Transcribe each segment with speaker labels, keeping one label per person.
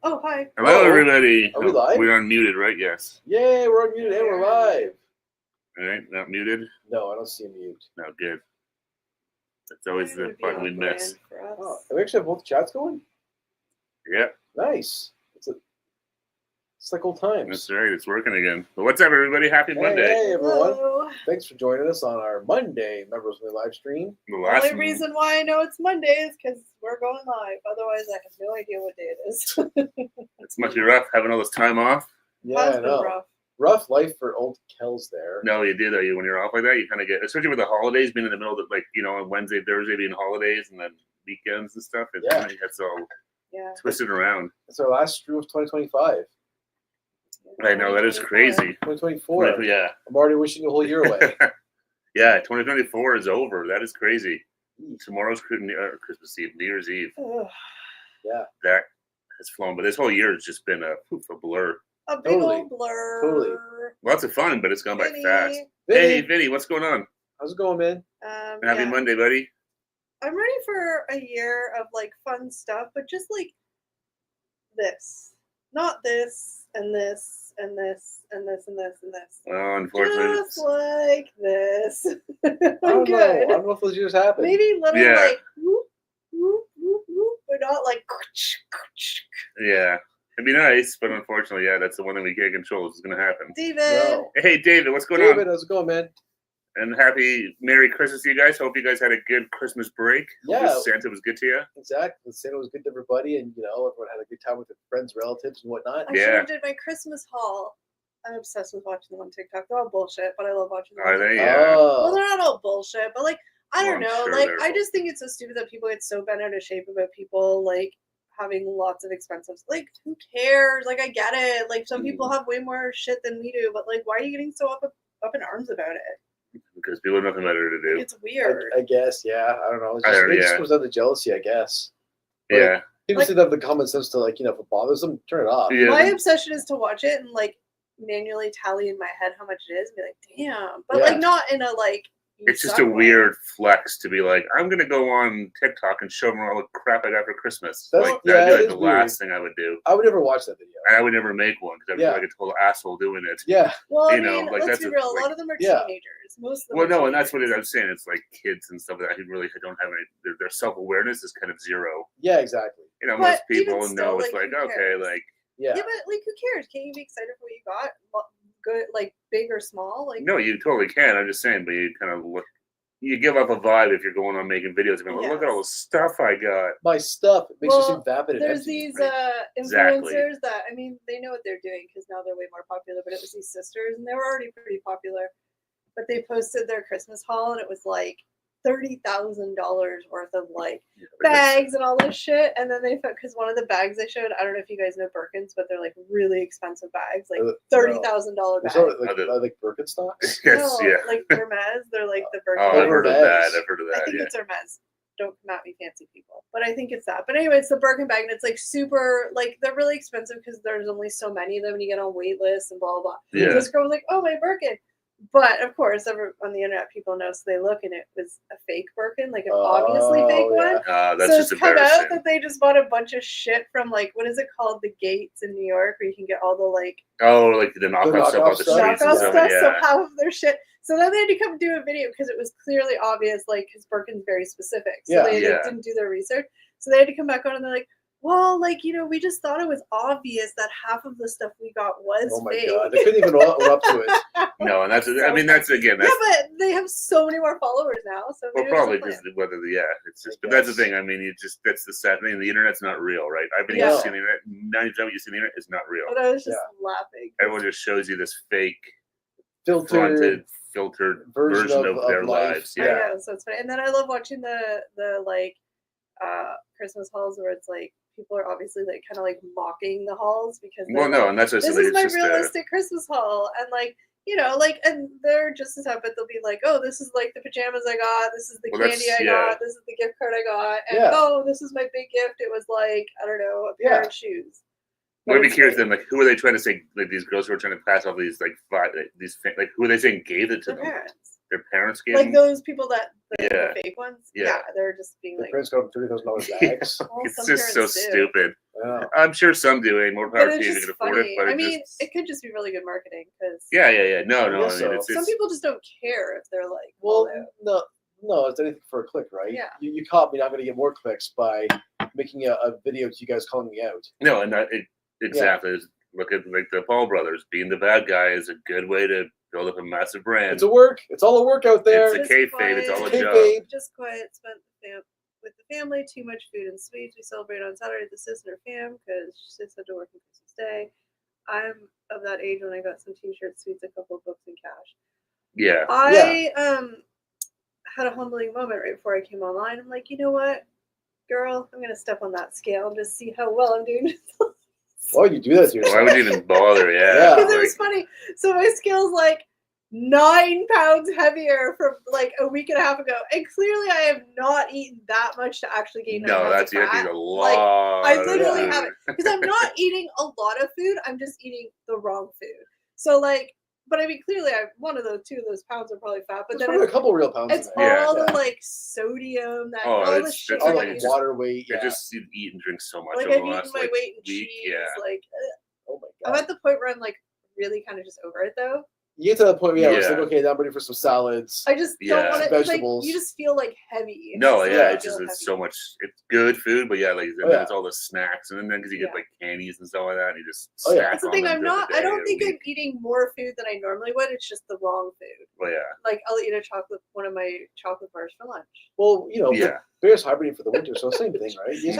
Speaker 1: Oh, hi.
Speaker 2: Hello, everybody.
Speaker 3: Are we live?
Speaker 2: We're unmuted, right? Yes.
Speaker 3: Yay, we're unmuted and we're live.
Speaker 2: All right, not muted?
Speaker 3: No, I don't see a mute.
Speaker 2: No, good. That's always the button we miss.
Speaker 3: Oh, we actually have both chats going?
Speaker 2: Yeah.
Speaker 3: Nice. It's like old times.
Speaker 2: That's right. It's working again. But what's up, everybody? Happy Monday.
Speaker 3: Hey, everyone.
Speaker 1: Hello.
Speaker 3: Thanks for joining us on our Monday Members Only live stream.
Speaker 2: The
Speaker 1: The
Speaker 2: last
Speaker 1: only reason why I know it's Monday is because we're going live. Otherwise, I have no idea what day it is.
Speaker 2: It's much rough having all this time off.
Speaker 3: Yeah,
Speaker 1: Has
Speaker 3: I
Speaker 1: been
Speaker 3: know.
Speaker 1: rough.
Speaker 3: Rough life for old Kells there.
Speaker 2: No, you do, though. When you're off like that, you kind of get, especially with the holidays being in the middle of, on Wednesday, Thursday being holidays and then weekends and stuff. It
Speaker 3: Yeah.
Speaker 2: gets all
Speaker 1: Yeah.
Speaker 2: twisted around.
Speaker 3: It's our last stream of 2025.
Speaker 2: I know, that is crazy.
Speaker 3: 2024.
Speaker 2: Yeah.
Speaker 3: I'm already wishing a whole year away.
Speaker 2: Yeah, 2024 is over. That is crazy. Tomorrow's Christmas Eve, New Year's Eve.
Speaker 1: Ugh.
Speaker 3: Yeah.
Speaker 2: That has flown. But this whole year has just been a blur.
Speaker 1: A big
Speaker 3: Totally.
Speaker 1: old blur.
Speaker 3: Totally.
Speaker 2: Lots of fun, but it's gone by
Speaker 1: Vinny.
Speaker 2: fast.
Speaker 3: Vinny.
Speaker 2: Hey, Vinny, what's going on?
Speaker 3: How's it going, man?
Speaker 2: Happy
Speaker 1: Yeah.
Speaker 2: Monday, buddy.
Speaker 1: I'm ready for a year of fun stuff, but just this. Not this and this and this and this and this and this.
Speaker 2: Well, unfortunately,
Speaker 1: Just like this.
Speaker 3: I don't know. I don't know if those years happen.
Speaker 1: Maybe little
Speaker 2: Yeah.
Speaker 1: whoop, whoop, whoop, whoop, but not
Speaker 2: yeah, it'd be nice, but unfortunately, yeah, that's the one thing we can't control. Is going to happen.
Speaker 1: David.
Speaker 3: No.
Speaker 2: Hey, David, what's going
Speaker 3: David,
Speaker 2: on?
Speaker 3: how's it going, man?
Speaker 2: And happy Merry Christmas to you guys. Hope you guys had a good Christmas break.
Speaker 3: Yeah.
Speaker 2: Hope Santa was good to you.
Speaker 3: Exactly. Santa was good to everybody, and everyone had a good time with their friends, relatives, and whatnot.
Speaker 1: I should have did my Christmas haul. I'm obsessed with watching them on TikTok. They're all bullshit, but I love watching them.
Speaker 2: Are they?
Speaker 1: TikTok.
Speaker 2: Yeah.
Speaker 1: Well,
Speaker 3: Oh,
Speaker 1: they're not all bullshit, but I don't
Speaker 2: I'm
Speaker 1: know.
Speaker 2: sure
Speaker 1: I
Speaker 2: they're
Speaker 1: just think it's so stupid that people get so bent out of shape about people having lots of expensive. Who cares? I get it. Some people have way more shit than we do, but why are you getting so up in arms about it?
Speaker 2: Because people have nothing better to do.
Speaker 1: It's weird.
Speaker 3: I guess, yeah. I don't know. It just comes down to jealousy, I guess.
Speaker 2: Yeah.
Speaker 3: People seem to have the common sense to, if it bothers them, turn it off.
Speaker 2: Yeah.
Speaker 1: My obsession is to watch it and manually tally in my head how much it is and be like, damn. But not in a you
Speaker 2: It's just
Speaker 1: suck
Speaker 2: a
Speaker 1: way.
Speaker 2: weird flex to be like, I'm gonna go on TikTok and show them all the crap I got for Christmas.
Speaker 3: That's-
Speaker 2: That would be
Speaker 3: it
Speaker 2: the
Speaker 3: is weird.
Speaker 2: last thing I would do.
Speaker 3: I would never watch that video.
Speaker 2: And I would never make one because I'd feel like a total asshole doing it.
Speaker 3: Yeah.
Speaker 1: Well, I
Speaker 2: You know,
Speaker 1: mean,
Speaker 2: like,
Speaker 1: let's
Speaker 2: that's
Speaker 1: be
Speaker 2: a-
Speaker 1: real. A
Speaker 2: like-
Speaker 1: lot of them are
Speaker 3: Yeah.
Speaker 1: teenagers. Most of them
Speaker 2: Well,
Speaker 1: are
Speaker 2: no, and that's what
Speaker 1: teenagers.
Speaker 2: I'm saying. It's like kids and stuff that who really don't have any. Their self awareness is kind of zero.
Speaker 3: Yeah, exactly.
Speaker 1: But
Speaker 2: Most people
Speaker 1: even
Speaker 2: know
Speaker 1: still,
Speaker 2: it's
Speaker 1: who
Speaker 2: okay,
Speaker 1: cares?
Speaker 3: Yeah.
Speaker 1: Yeah, but who cares? Can't you be excited for what you got? Good, big or small?
Speaker 2: no, you totally can. I'm just saying, but you kind of look. You give up a vibe if you're going on making videos and being like, look at all the stuff I got.
Speaker 3: My stuff makes you
Speaker 1: Well,
Speaker 3: seem vapid and
Speaker 1: There's
Speaker 3: empty.
Speaker 1: these
Speaker 2: Exactly.
Speaker 1: influencers that, they know what they're doing because now they're way more popular, but it was these sisters and they were already pretty popular. But they posted their Christmas haul and it was $30,000 worth of bags and all this shit. And then they found, because one of the bags they showed, I don't know if you guys know Birkins, but they're really expensive bags, $30,000 bags.
Speaker 3: Like Birkenstocks?
Speaker 2: Yes,
Speaker 1: No,
Speaker 2: yeah.
Speaker 1: Hermes, they're the Birkins.
Speaker 2: Oh, I've heard of that.
Speaker 1: I think it's Hermes. Don't come at me, fancy people. But I think it's that. But anyway, it's the Birkin bag, and it's super, they're really expensive because there's only so many of them, and you get on wait lists and blah, blah, blah.
Speaker 2: Yeah.
Speaker 1: So this girl was like, oh, my Birkin. But, of course, on the internet, people know, so they look, and it was a fake Birkin, an obviously fake one.
Speaker 2: That's
Speaker 1: so
Speaker 2: just
Speaker 1: it's come
Speaker 2: embarrassing.
Speaker 1: out that they just bought a bunch of shit from, what is it called? The Gates in New York, where you can get all the,
Speaker 2: the knockoff stuff off the streets and
Speaker 1: knockoff
Speaker 2: stuff.
Speaker 1: stuff,
Speaker 2: Yeah.
Speaker 1: so half of their shit. So then they had to come do a video because it was clearly obvious, because Birkin's very specific. So they didn't do their research. So they had to come back on and they're like, well, we just thought it was obvious that half of the stuff we got was fake.
Speaker 3: Oh my God, they couldn't even own up to it.
Speaker 2: No, and that's again.
Speaker 1: Yeah, but they have so many more followers now. So
Speaker 2: Well, probably just it's just. But that's the thing. That's the sad thing. The internet's not real, right? I've been used to the internet. 90% what you see on the internet is not real.
Speaker 1: But I was just laughing.
Speaker 2: Everyone just shows you this fake,
Speaker 3: filtered
Speaker 2: version of their
Speaker 3: life.
Speaker 2: lives.
Speaker 1: I
Speaker 2: Yeah.
Speaker 1: know, so it's funny. And then I love watching the Christmas hauls where it's people are obviously kind of mocking the hauls because
Speaker 2: And that's what
Speaker 1: this is my realistic Christmas haul, and and they're just as happy. They'll be like, oh, this is the pajamas I got, this is the candy I got, this is the gift card I got, and oh, this is my big gift. It was I don't know, a pair of shoes.
Speaker 2: I'd be curious then, who are they trying to say? These girls who are trying to pass off these who are they saying gave it to them?
Speaker 1: Parents.
Speaker 2: Their parents gave them?
Speaker 1: Those people the fake ones.
Speaker 2: Yeah.
Speaker 1: They're just being
Speaker 3: the parents got $30,000 bags.
Speaker 2: It's just so stupid. I'm sure some do. More power to you, they can afford it. But
Speaker 1: I mean, it could just be really good marketing because.
Speaker 2: Yeah. No. I mean,
Speaker 1: some people just don't care if they're like.
Speaker 3: Well, no, it's anything for a click, right?
Speaker 1: Yeah.
Speaker 3: You caught me. I'm going to get more clicks by making a video to you guys calling me out.
Speaker 2: No, and exactly. Yeah. Look at like the Paul brothers. Being the bad guy is a good way to build up a massive brand.
Speaker 3: It's a work. It's all a work out there.
Speaker 2: It's a kayfabe. It's all a job.
Speaker 1: Just quiet. Spent with the family. Too much food and sweets. We celebrate on Saturday with the sister fam because she had to work on Christmas Day. I'm of that age when I got some T-shirts, sweets, a couple of books, and cash.
Speaker 2: Yeah.
Speaker 1: I had a humbling moment right before I came online. I'm like, you know what, girl, I'm gonna step on that scale and just see how well I'm doing.
Speaker 3: Oh, you do that to yourself.
Speaker 2: Why would you even bother? Yeah.
Speaker 1: Because it was funny. So my scale's like 9 pounds heavier from like a week and a half ago, and clearly I have not eaten that much to actually gain.
Speaker 2: No, that's you need a lot.
Speaker 1: Like, I literally haven't, because I'm not eating a lot of food. I'm just eating the wrong food. So like. But I mean, clearly, two of those pounds are probably fat. But then
Speaker 3: a couple real pounds.
Speaker 1: It's all the like sodium, all the shit,
Speaker 3: all the water weight.
Speaker 2: Yeah, just eat and drink so much.
Speaker 1: Like I've eaten my weight in cheese. Like,
Speaker 3: oh my god,
Speaker 1: I'm at the point where I'm like really kind of just over it though.
Speaker 3: You get to that point, where it's like, okay, now I'm ready for some salads.
Speaker 1: I just don't want to.
Speaker 3: Vegetables.
Speaker 1: Like, you just feel like heavy.
Speaker 2: No, it's just it's so much. It's good food, but then it's all the snacks, and then because you get like candies and stuff like that, and you just snack.
Speaker 1: That's the thing. I don't think I'm eating more food than I normally would. It's just the wrong food.
Speaker 2: Well, yeah.
Speaker 1: Like I'll eat one of my chocolate bars for lunch.
Speaker 3: Well, bear's hibernating for the winter, so same thing, right?
Speaker 1: You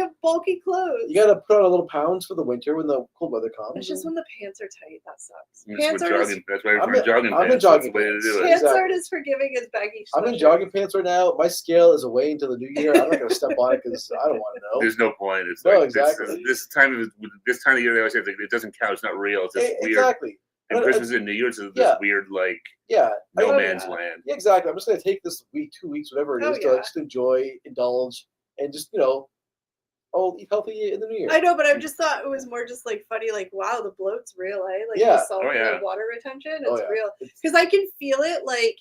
Speaker 1: have bulky clothes.
Speaker 3: You gotta put on a little pounds for the winter when the cold weather comes.
Speaker 1: It's just when the pants are tight that sucks.
Speaker 2: That's why we're jogging pants.
Speaker 3: I'm in jogging
Speaker 2: pants.
Speaker 1: Pants aren't as forgiving as baggy.
Speaker 3: I'm in jogging pants right now. My scale is away until the new year. I'm not gonna step on it because I don't want to know.
Speaker 2: There's no point. It's
Speaker 3: exactly.
Speaker 2: This time of year, they always say it doesn't count. It's not real. It's just weird.
Speaker 3: Exactly.
Speaker 2: And Christmas and New Year's is this weird no man's land.
Speaker 3: Yeah, exactly. I'm just gonna take this week, 2 weeks, whatever it is, to just enjoy, indulge, and just I'll eat healthy in the new year.
Speaker 1: I know, but I just thought it was more just like funny, like wow, the bloat's real, eh? Like the salt and water retention, it's real. Because I can feel it like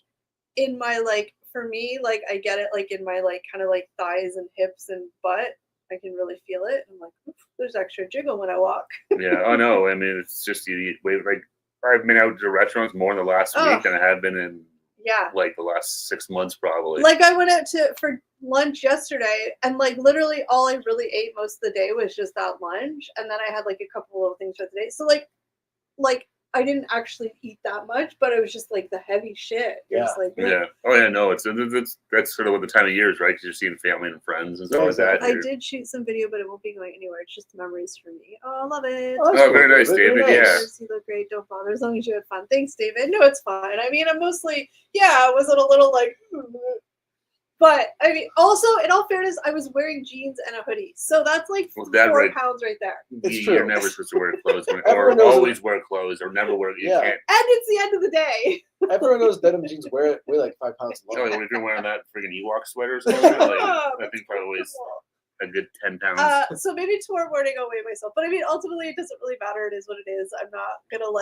Speaker 1: in my for me, like I get it like in my kind of thighs and hips and butt. I can really feel it. I'm like, there's extra jiggle when I walk.
Speaker 2: Yeah, I know. I mean, it's just you eat way I've been out to restaurants more in the last week than I have been in the last 6 months probably. Like
Speaker 1: I went out for lunch yesterday, and literally all I really ate most of the day was just that lunch, and then I had a couple of things for the day. So like I didn't actually eat that much, but it was just the heavy shit. Just
Speaker 2: Oh yeah, no, it's that's sort of what the time of year is, right? Because you're seeing family and friends and stuff like that.
Speaker 1: I did shoot some video, but it won't be going anywhere. It's just memories for me. Oh, I love it.
Speaker 2: Oh, very nice, David. Yeah.
Speaker 1: You look great. Don't bother as long as you had fun. Thanks, David. No, it's fine. I mean, I'm mostly was it a little but I mean, also in all fairness, I was wearing jeans and a hoodie, so that's 4 pounds right there.
Speaker 2: It's true. You're never supposed to wear clothes, or always wear clothes, or never wear. You can't.
Speaker 1: And it's the end of the day.
Speaker 3: Everyone knows denim jeans weigh 5 pounds long.
Speaker 2: When you're wearing that freaking Ewok sweater or something, I think probably weighs a good 10 pounds.
Speaker 1: So maybe tomorrow morning I'll weigh myself. But I mean, ultimately, it doesn't really matter. It is what it is. I'm not gonna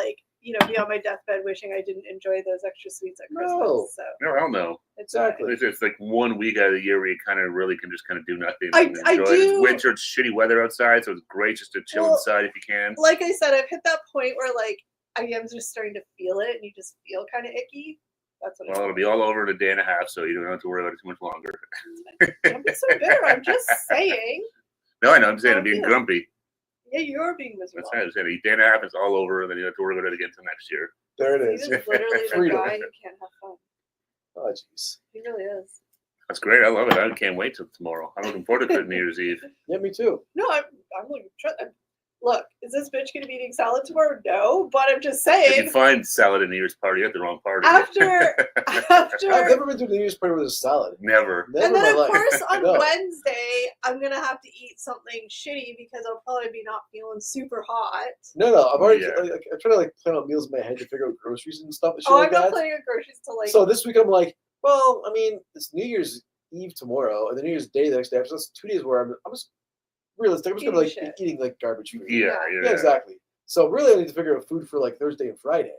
Speaker 1: be on my deathbed wishing I didn't enjoy those extra sweets at Christmas.
Speaker 2: No, hell no.
Speaker 3: Exactly.
Speaker 2: It's 1 week out of the year where you kind of really can just do nothing. And enjoy it. It's winter, it's shitty weather outside, so it's great just to chill inside if you can.
Speaker 1: Like I said, I've hit that point where I am just starting to feel it, and you just feel kind of icky. That's what
Speaker 2: it'll be all over in a day and a half, so you don't have to worry about it too much longer.
Speaker 1: Don't be so bitter. I'm just saying.
Speaker 2: No, I know. I'm saying I'm being grumpy.
Speaker 1: Yeah, you're being miserable.
Speaker 2: That's right. A day and a half, it's all over, and then you have to worry about it again until next year.
Speaker 3: There it is.
Speaker 1: He's literally the guy who can't have fun.
Speaker 3: Oh, jeez.
Speaker 1: He really is.
Speaker 2: That's great. I love it. I can't wait till tomorrow. I'm looking forward to New Year's Eve.
Speaker 3: Yeah, me too.
Speaker 1: No, I'm looking. Look, is this bitch going to be eating salad tomorrow? No, but I'm just saying.
Speaker 2: If you find salad at New Year's party, you're at the wrong party.
Speaker 1: After
Speaker 3: I've never been to a New Year's party with a salad.
Speaker 2: Never.
Speaker 1: And then, of course, on Wednesday, I'm going to have to eat something shitty because I'll probably be not feeling super hot.
Speaker 3: No. I've already, I'm trying to plan out meals in my head to figure out groceries and stuff.
Speaker 1: I'm not planning out groceries till
Speaker 3: So this week I'm like, well, I mean, it's New Year's Eve tomorrow, and the New Year's Day the next day. So that's 2 days where I'm just realistic. I'm just gonna be eating garbage food.
Speaker 2: Yeah,
Speaker 3: exactly. So really, I need to figure out food for Thursday and Friday.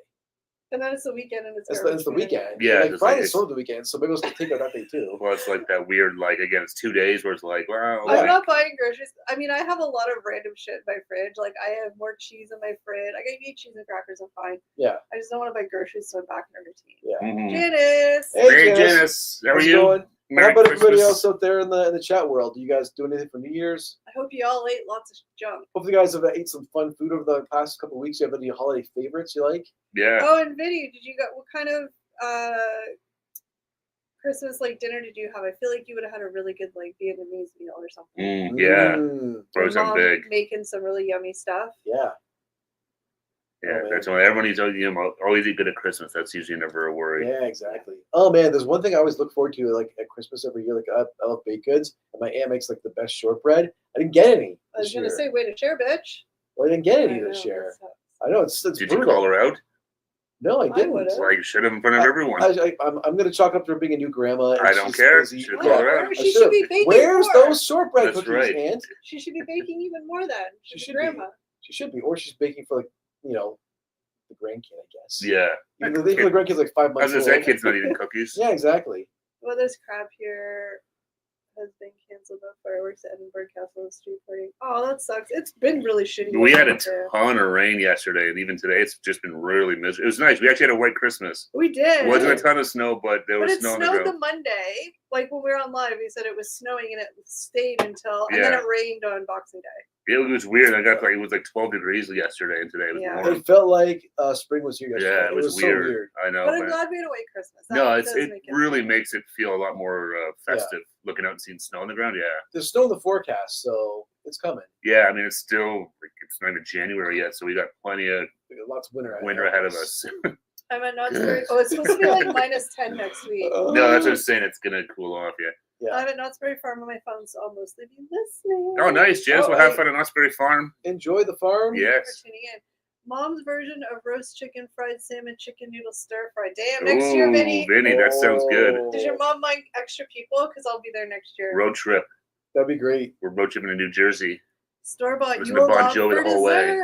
Speaker 1: And then it's the weekend, and it's
Speaker 3: the weekend.
Speaker 2: Yeah,
Speaker 3: Friday's sort of the weekend, so maybe I'll take out that day too.
Speaker 2: Well, it's that weird, again, it's 2 days where it's well,
Speaker 1: I'm not buying groceries. I mean, I have a lot of random shit in my fridge. Like, I have more cheese in my fridge. I can eat cheese and crackers. I'm fine.
Speaker 3: Yeah.
Speaker 1: I just don't want to buy groceries, so I'm back in a routine.
Speaker 3: Yeah.
Speaker 2: Mm-hmm.
Speaker 1: Janice.
Speaker 2: Hey, Janice. How are you?
Speaker 3: Going? How about everybody else out there in the chat world? Do you guys do anything for New Year's?
Speaker 1: I hope you all ate lots of junk.
Speaker 3: Hopefully, you guys have ate some fun food over the past couple of weeks. You have any holiday favorites you like?
Speaker 2: Yeah.
Speaker 1: Oh, and Vinny, what kind of Christmas dinner did you have? I feel like you would have had a really good Vietnamese meal or something.
Speaker 2: Frozen big.
Speaker 1: Making some really yummy stuff.
Speaker 3: Yeah.
Speaker 2: Yeah, that's why everyone always eat good at Christmas. That's usually never a worry.
Speaker 3: Yeah, exactly. Oh man, there's one thing I always look forward to at Christmas every year. I love baked goods, and my aunt makes the best shortbread. I didn't get any.
Speaker 1: I was gonna say, way to share, bitch.
Speaker 3: Well, I didn't get any this year. I know it's
Speaker 2: Did
Speaker 3: brutal.
Speaker 2: you call her out?
Speaker 3: No, I didn't.
Speaker 2: Well, you should have in front of everyone.
Speaker 3: I'm going to chalk up to her being a new grandma.
Speaker 2: I don't care. You should call her out.
Speaker 1: She should be baking
Speaker 3: Where's
Speaker 1: more.
Speaker 3: those shortbread
Speaker 2: That's
Speaker 3: cookies,
Speaker 2: right.
Speaker 3: Aunt?
Speaker 1: She should be baking even more then.
Speaker 3: She should
Speaker 1: grandma.
Speaker 3: She should be. Or she's baking for the grandkid, I guess.
Speaker 2: Yeah.
Speaker 3: The grandkid's 5 months old.
Speaker 2: That kid's not eating cookies.
Speaker 3: Yeah, exactly.
Speaker 1: Well, there's crap here. Has been canceled. No fireworks at Edinburgh Castle and street party. Oh, that sucks. It's been really shitty.
Speaker 2: We had a ton of rain yesterday, and even today, it's just been really miserable. It was nice. We actually had a white Christmas.
Speaker 1: We did.
Speaker 2: It wasn't a ton of snow, but there was snow on the ground.
Speaker 1: It snowed the Monday. When we were on live, we said it was snowing, and it stayed until, and then it rained on Boxing Day.
Speaker 2: It was weird. I got it was 12 degrees yesterday, and today it was warm.
Speaker 3: It felt like spring was here yesterday.
Speaker 2: Yeah, it was
Speaker 3: weird.
Speaker 2: So weird. I know.
Speaker 1: But I'm glad we had a white Christmas.
Speaker 2: It really makes it feel a lot more festive. Looking out and seeing snow on the ground,
Speaker 3: There's snow in the forecast, so it's coming.
Speaker 2: Yeah, I mean, it's still, it's not even January yet, so we got plenty of
Speaker 3: lots of winter
Speaker 2: ahead of us.
Speaker 1: I'm at Knott's Berry. Oh, it's supposed to be -10 next week.
Speaker 2: No, that's what I'm saying. It's going to cool off,
Speaker 1: Yeah. I'm at Knott's Berry Farm on my phone, so I'll mostly be listening.
Speaker 2: Oh, nice, Jess. We'll have fun at Knott's Berry Farm.
Speaker 3: Enjoy the farm.
Speaker 2: Yes.
Speaker 1: Thank you for tuning in. Mom's version of roast chicken, fried salmon, chicken noodle stir fry. Damn, next year, Vinny.
Speaker 2: Vinny, that sounds good.
Speaker 1: Does your mom mind extra people? Because I'll be there next year.
Speaker 2: Road trip.
Speaker 3: That'd be great.
Speaker 2: We're road tripping to New Jersey.
Speaker 1: Store-bought Yule log for
Speaker 2: the whole
Speaker 1: dessert.
Speaker 2: way.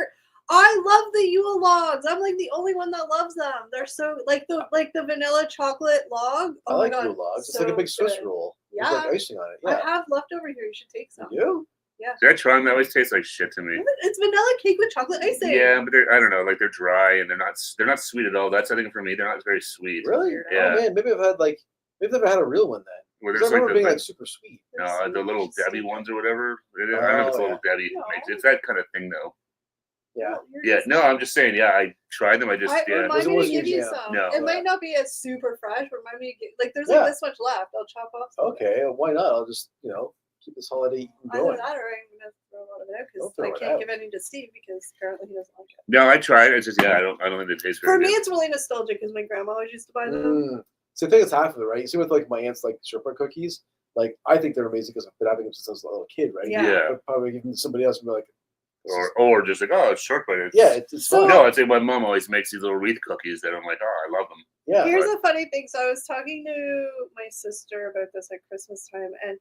Speaker 1: I love the Yule logs. I'm the only one that loves them. They're so the vanilla chocolate log. Oh
Speaker 3: I like Yule logs. It's like a big Swiss roll.
Speaker 1: Yeah.
Speaker 3: There's icing on it. Yeah.
Speaker 1: I have leftover here. You should take some.
Speaker 3: You?
Speaker 1: Yeah.
Speaker 2: Did I try them? That always tastes like shit to me.
Speaker 1: It's vanilla cake with chocolate icing.
Speaker 2: Yeah, but I don't know. They're dry and they're not sweet at all. That's I think for me. They're not very sweet.
Speaker 3: Really?
Speaker 2: Yeah.
Speaker 3: Oh man, maybe I've never had a real one then.
Speaker 2: Well,
Speaker 3: I remember being super sweet.
Speaker 2: No, the little Debbie ones or whatever. I don't know if it's a little Debbie. It's that kind of thing though.
Speaker 3: Yeah.
Speaker 2: Yeah. No, I'm just saying. Yeah, I tried them.
Speaker 1: Remind me to give you some.
Speaker 2: No,
Speaker 1: it might not be as super fresh. Remind me to get there's this much left. I'll chop off.
Speaker 3: Okay, why not? I'll just keep this holiday going.
Speaker 1: Either that or I'm gonna throw a lot of it out because I can't give any to Steve because apparently he doesn't like it.
Speaker 2: No, I tried. It's just I don't think they taste very
Speaker 1: good. For me,
Speaker 2: good.
Speaker 1: it's really nostalgic because my grandma always used to buy them.
Speaker 3: So I think it's half of it, right? You see with my aunt's shortbread cookies, I think they're amazing because I've been having them since I was a little kid, right?
Speaker 1: Yeah.
Speaker 3: But probably give them to somebody else and be like.
Speaker 2: Or just it's shortbread.
Speaker 3: It's fun.
Speaker 2: No, I'd say my mom always makes these little wreath cookies that I'm like, I love them.
Speaker 3: Yeah.
Speaker 1: Here's a funny thing. So I was talking to my sister about this at Christmas time, and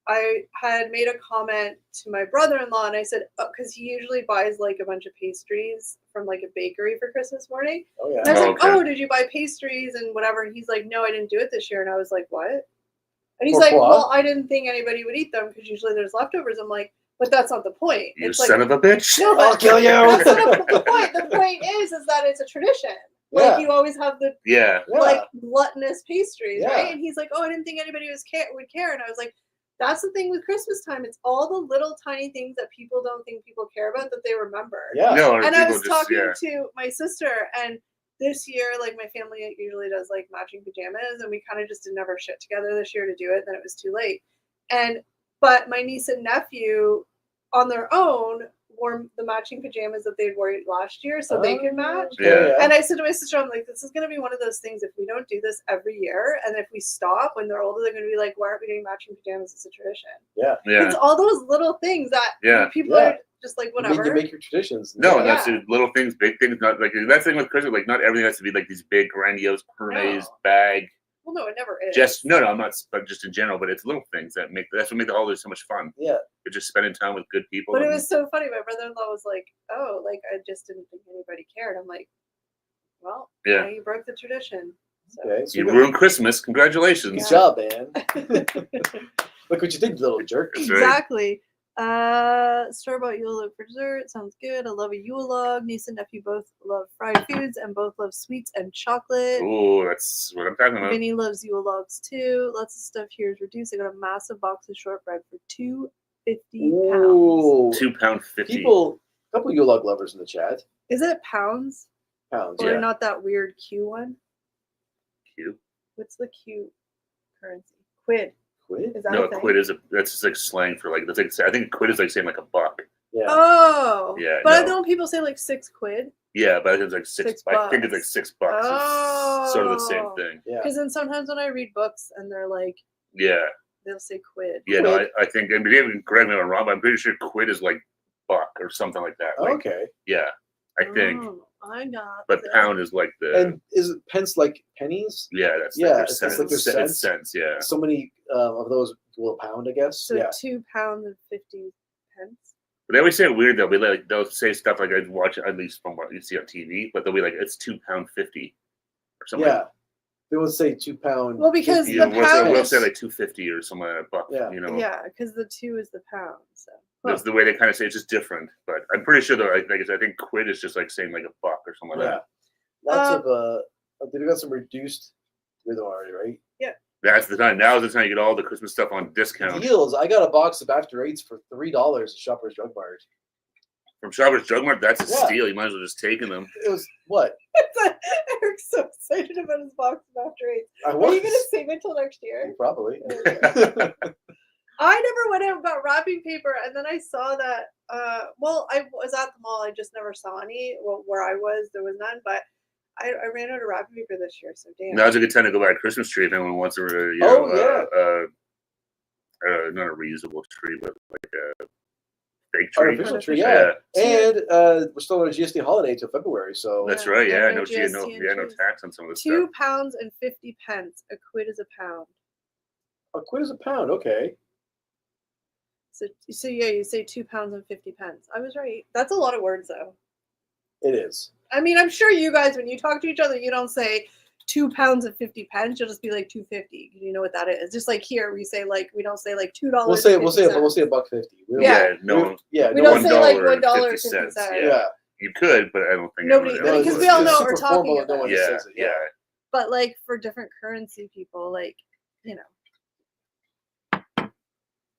Speaker 1: I had made a comment to my brother-in-law, and I said, because he usually buys a bunch of pastries from a bakery for Christmas morning.
Speaker 3: Oh yeah.
Speaker 1: And I was like, did you buy pastries and whatever? And he's like, no, I didn't do it this year. And I was like, what? And he's like, well, I didn't think anybody would eat them because usually there's leftovers. I'm like, but that's not the point.
Speaker 2: You son of a bitch.
Speaker 1: No,
Speaker 3: I'll kill you.
Speaker 1: That's not the point. The point is that it's a tradition. You always have the gluttonous pastries, right? And he's like, I didn't think anybody would care. And I was like, that's the thing with Christmas time. It's all the little tiny things that people don't think people care about that they remember.
Speaker 3: Yeah.
Speaker 2: No,
Speaker 1: and I was talking to my sister, and this year, my family usually does matching pajamas, and we kind of just never shit together this year to do it. Then it was too late. But my niece and nephew, on their own, wore the matching pajamas that they'd worn last year so they could match.
Speaker 2: Yeah.
Speaker 1: And I said to my sister, I'm like, this is going to be one of those things if we don't do this every year, and if we stop when they're older, they're going to be like, why aren't we doing matching pajamas? It's a tradition.
Speaker 3: Yeah.
Speaker 1: It's all those little things that people are just whatever.
Speaker 3: You make your traditions.
Speaker 2: No, that's little things, big things. Not that thing with Christmas. Not everything has to be these big, grandiose Hermes bag.
Speaker 1: Well, no, it never is.
Speaker 2: I'm not, but just in general. But it's little things that's what make the holidays so much fun.
Speaker 3: Yeah,
Speaker 2: you're just spending time with good people.
Speaker 1: But it was so funny. My brother-in-law was like, I just didn't think anybody cared. I'm like, well, you broke the tradition. So.
Speaker 3: Okay, so
Speaker 2: you ruined Christmas. Congratulations.
Speaker 3: Good job, man. Look what you did, little jerk.
Speaker 1: Exactly. Store-bought Yule log for dessert. Sounds good. I love a Yule log. Niece and nephew both love fried foods and both love sweets and chocolate.
Speaker 2: Oh, that's what I'm talking about.
Speaker 1: Vinny loves Yule logs too. Lots of stuff here is reduced. I got a massive box of shortbread for £2.50.
Speaker 2: £2.50.
Speaker 3: People, a couple of Yule log lovers in the chat.
Speaker 1: Is it pounds?
Speaker 3: Pounds,
Speaker 1: or not that weird Q one?
Speaker 2: Q?
Speaker 1: What's the Q currency? Quid.
Speaker 3: Quid?
Speaker 1: Is that
Speaker 2: no,
Speaker 1: a thing?
Speaker 2: quid is that's just like slang for like, that's like, I think quid is like saying like a buck.
Speaker 3: Yeah.
Speaker 1: Oh.
Speaker 2: Yeah.
Speaker 1: But don't people say like 6 quid?
Speaker 2: Yeah, but I think it's like six
Speaker 1: bucks.
Speaker 2: I think it's like $6.
Speaker 1: Oh.
Speaker 2: It's sort of the same thing.
Speaker 3: Yeah.
Speaker 1: Because then sometimes when I read books and they're like, they'll say quid.
Speaker 2: Yeah, no, I think, and David, correct me if I'm wrong, but I'm pretty sure quid is like buck or something like that. Like,
Speaker 3: okay.
Speaker 2: Yeah, I think.
Speaker 1: I got
Speaker 2: But
Speaker 1: that.
Speaker 2: pound is like the.
Speaker 3: And is it pence like pennies?
Speaker 2: Yeah, that's
Speaker 3: it's
Speaker 2: cents.
Speaker 3: like there's
Speaker 2: It's cents. Yeah.
Speaker 3: So many of those will pound, I guess.
Speaker 1: So £2.50.
Speaker 2: But they always say it weird though. They'll say stuff like I watch at least from what you see on TV, but they'll be like it's £2.50 or something.
Speaker 3: Yeah, they will say £2.
Speaker 1: Well, because
Speaker 2: yeah,
Speaker 1: the pound
Speaker 2: we'll say like $2.50 or something like a buck.
Speaker 3: Yeah,
Speaker 2: you know.
Speaker 1: Yeah, because the 2 is the pound. So
Speaker 2: that's the way they kind of say it's just different. But I'm pretty sure though, I think quid is just like saying like a buck or something like that.
Speaker 3: Lots of they've got some reduced with already, right?
Speaker 1: Yeah.
Speaker 2: That's the time. Now's the time you get all the Christmas stuff on discount.
Speaker 3: Deals. I got a box of After Eights for $3 at Shoppers Drug Mart.
Speaker 2: From Shoppers Drug Mart, that's a steal. You might as well just taking them.
Speaker 3: It was what?
Speaker 1: Eric's so excited about his box of After Eights. Are you going to save it till next year?
Speaker 3: Probably.
Speaker 1: I never went out and got wrapping paper, and then I saw that. I was at the mall. I just never saw any. Well, where I was, there was none, but I ran out of wrapping paper this year. So damn.
Speaker 2: Now's a good time to go buy a Christmas tree if anyone wants a not a reusable tree, but like a fake tree.
Speaker 3: Artificial tree, yeah. And we're still on a GST holiday till February, so
Speaker 2: that's right. Yeah,
Speaker 1: no
Speaker 2: no tax on some of this stuff.
Speaker 1: £2.50. A quid is a pound.
Speaker 3: A quid is a pound. Okay.
Speaker 1: So yeah, you say £2.50. I was right. That's a lot of words, though.
Speaker 3: It is.
Speaker 1: I mean, I'm sure you guys, when you talk to each other, you don't say £2.50. You'll just be like $2.50. You know what that is? Just like here, we say like we don't say like $2.
Speaker 3: We'll say $1.50.
Speaker 1: We
Speaker 2: $1.50.
Speaker 1: don't say like $1.50.
Speaker 3: Yeah.
Speaker 2: You could, but I don't think
Speaker 1: nobody, because we all know what we're talking about.
Speaker 2: Yeah.
Speaker 1: But like for different currency people, like you know.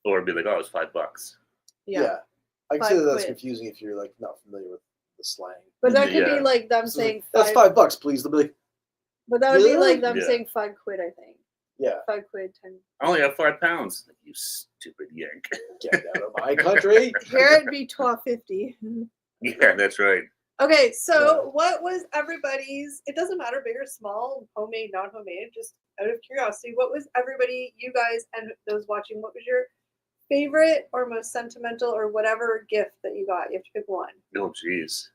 Speaker 2: Or be like, oh, it's $5.
Speaker 3: Yeah. I can see that's confusing if you're like not familiar with the slang.
Speaker 1: But that could be like them saying
Speaker 3: that's $5, please. They'll be like,
Speaker 1: but that would be like them saying £5, I think.
Speaker 3: Yeah.
Speaker 1: £5, 10.
Speaker 2: I only have £5. You stupid yank.
Speaker 3: Get out of my country.
Speaker 1: Here it'd be $12.50.
Speaker 2: Yeah, that's right.
Speaker 1: Okay, so what was everybody's? It doesn't matter, big or small, homemade, non-homemade. Just out of curiosity, what was everybody, you guys, and those watching? What was your favorite or most sentimental or whatever gift that you got? You have to pick one.
Speaker 2: Oh, jeez.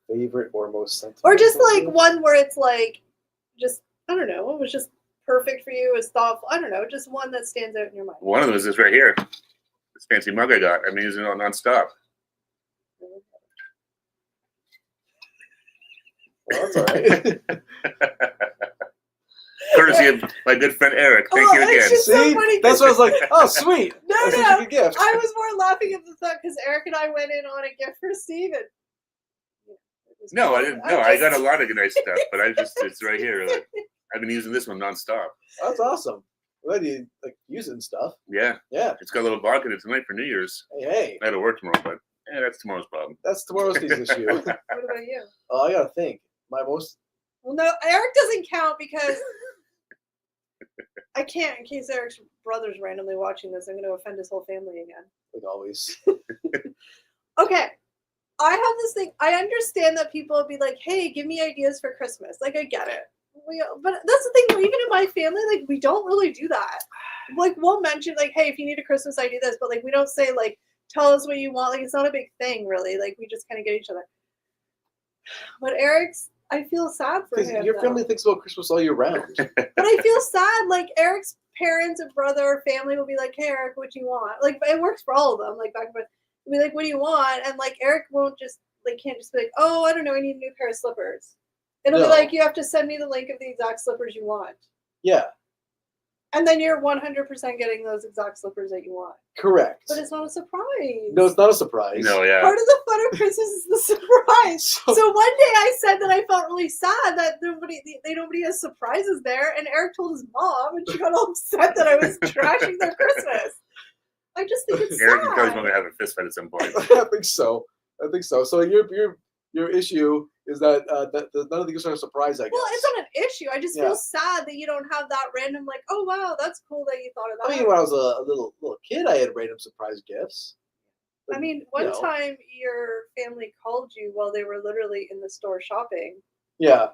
Speaker 3: Favorite or most sentimental?
Speaker 1: Or just like one where it's like, just, I don't know, it was just perfect for you, it was thoughtful. I don't know, just one that stands out in your mind.
Speaker 2: One of them is this right here. This fancy mug I got. I've been using it nonstop.
Speaker 3: Well, that's all right.
Speaker 2: Courtesy of my good friend Eric. Thank you again.
Speaker 1: So funny,
Speaker 3: that's what I was like, oh, sweet.
Speaker 1: No.
Speaker 3: A gift.
Speaker 1: I was more laughing at the thought because Eric and I went in on a gift for Steven.
Speaker 2: No, I didn't. No, I got a lot of nice stuff, but it's right here. Like, I've been using this one nonstop.
Speaker 3: That's awesome. Glad you like using stuff.
Speaker 2: Yeah.
Speaker 3: Yeah.
Speaker 2: It's got a little vodka tonight for New Year's.
Speaker 3: Hey.
Speaker 2: I had to work tomorrow, but that's tomorrow's problem.
Speaker 3: That's tomorrow's issue.
Speaker 1: What about you?
Speaker 3: Oh, I gotta think. My most.
Speaker 1: Well, no, Eric doesn't count because I can't. In case Eric's brother's randomly watching this, I'm going to offend his whole family again.
Speaker 3: Like always.
Speaker 1: Okay. I have this thing. I understand that people will be like, hey, give me ideas for Christmas. Like, I get it. But that's the thing. Even in my family, like, we don't really do that. Like, we'll mention, like, hey, if you need a Christmas idea, this. But, like, we don't say, like, tell us what you want. Like, it's not a big thing, really. Like, we just kind of get each other. But Eric's, I feel sad for him.
Speaker 3: Your family thinks about Christmas all year round.
Speaker 1: But I feel sad. Like, Eric's parents and brother or family will be like, hey, Eric, what do you want? Like, it works for all of them. Like, back and forth. Be like, what do you want? And like Eric won't just like can't just be like, oh, I don't know, I need a new pair of slippers. It'll be like you have to send me the link of the exact slippers you want.
Speaker 3: Yeah.
Speaker 1: And then you're 100% getting those exact slippers that you want.
Speaker 3: Correct.
Speaker 1: But it's not a surprise.
Speaker 3: No, it's not a surprise.
Speaker 2: No, yeah.
Speaker 1: Part of the fun of Christmas is the surprise. So one day I said that I felt really sad that nobody has surprises there, and Eric told his mom, and she got all upset that I was trashing their Christmas. I just think it's
Speaker 2: Eric
Speaker 1: sad.
Speaker 2: and Kelly's going to have a fist fight at some point.
Speaker 3: I think so. So your issue is that none of the gifts are a surprise, I guess.
Speaker 1: Well, it's not an issue. I just feel sad that you don't have that random, like, oh, wow, that's cool that you thought of that.
Speaker 3: I mean, when I was a little kid, I had random surprise gifts.
Speaker 1: But, I mean, one time your family called you while they were literally in the store shopping.
Speaker 3: Yeah.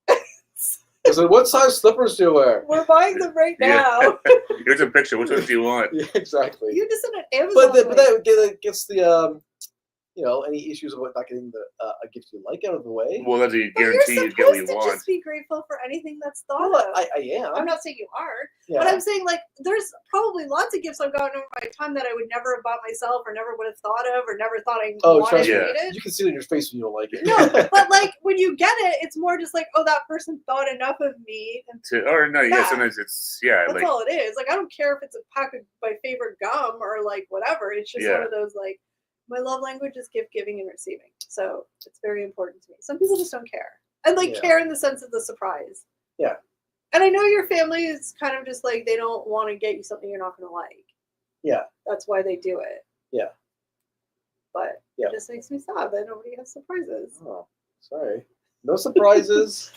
Speaker 3: I said, what size slippers do you wear?
Speaker 1: We're buying them right now.
Speaker 2: Here's a picture. Which ones do you want?
Speaker 3: Yeah, exactly.
Speaker 1: You just sent an Amazon.
Speaker 3: But that gets the any issues of not getting a gift you like out of the way.
Speaker 2: Well, that's a guarantee you get what you want.
Speaker 1: You're supposed to just be grateful for anything that's thought
Speaker 3: of.
Speaker 1: I
Speaker 3: am.
Speaker 1: I'm not saying you aren't, but I'm saying, like, there's probably lots of gifts I've gotten over my time that I would never have bought myself or never would have thought of or never thought I wanted or needed.
Speaker 3: You can see it in your face when you don't like it.
Speaker 1: No, but, like, when you get it, it's more just like, oh, that person thought enough of me.
Speaker 2: Sometimes it's,
Speaker 1: That's
Speaker 2: like,
Speaker 1: all it is. Like, I don't care if it's a pack of my favorite gum or, like, whatever. It's just one of those, like, my love language is gift giving and receiving. So it's very important to me. Some people just don't care. And care in the sense of the surprise.
Speaker 3: Yeah.
Speaker 1: And I know your family is kind of just like, they don't want to get you something you're not going to like.
Speaker 3: Yeah.
Speaker 1: That's why they do it.
Speaker 3: Yeah.
Speaker 1: But it just makes me sad that nobody has surprises.
Speaker 3: Oh, sorry. No surprises.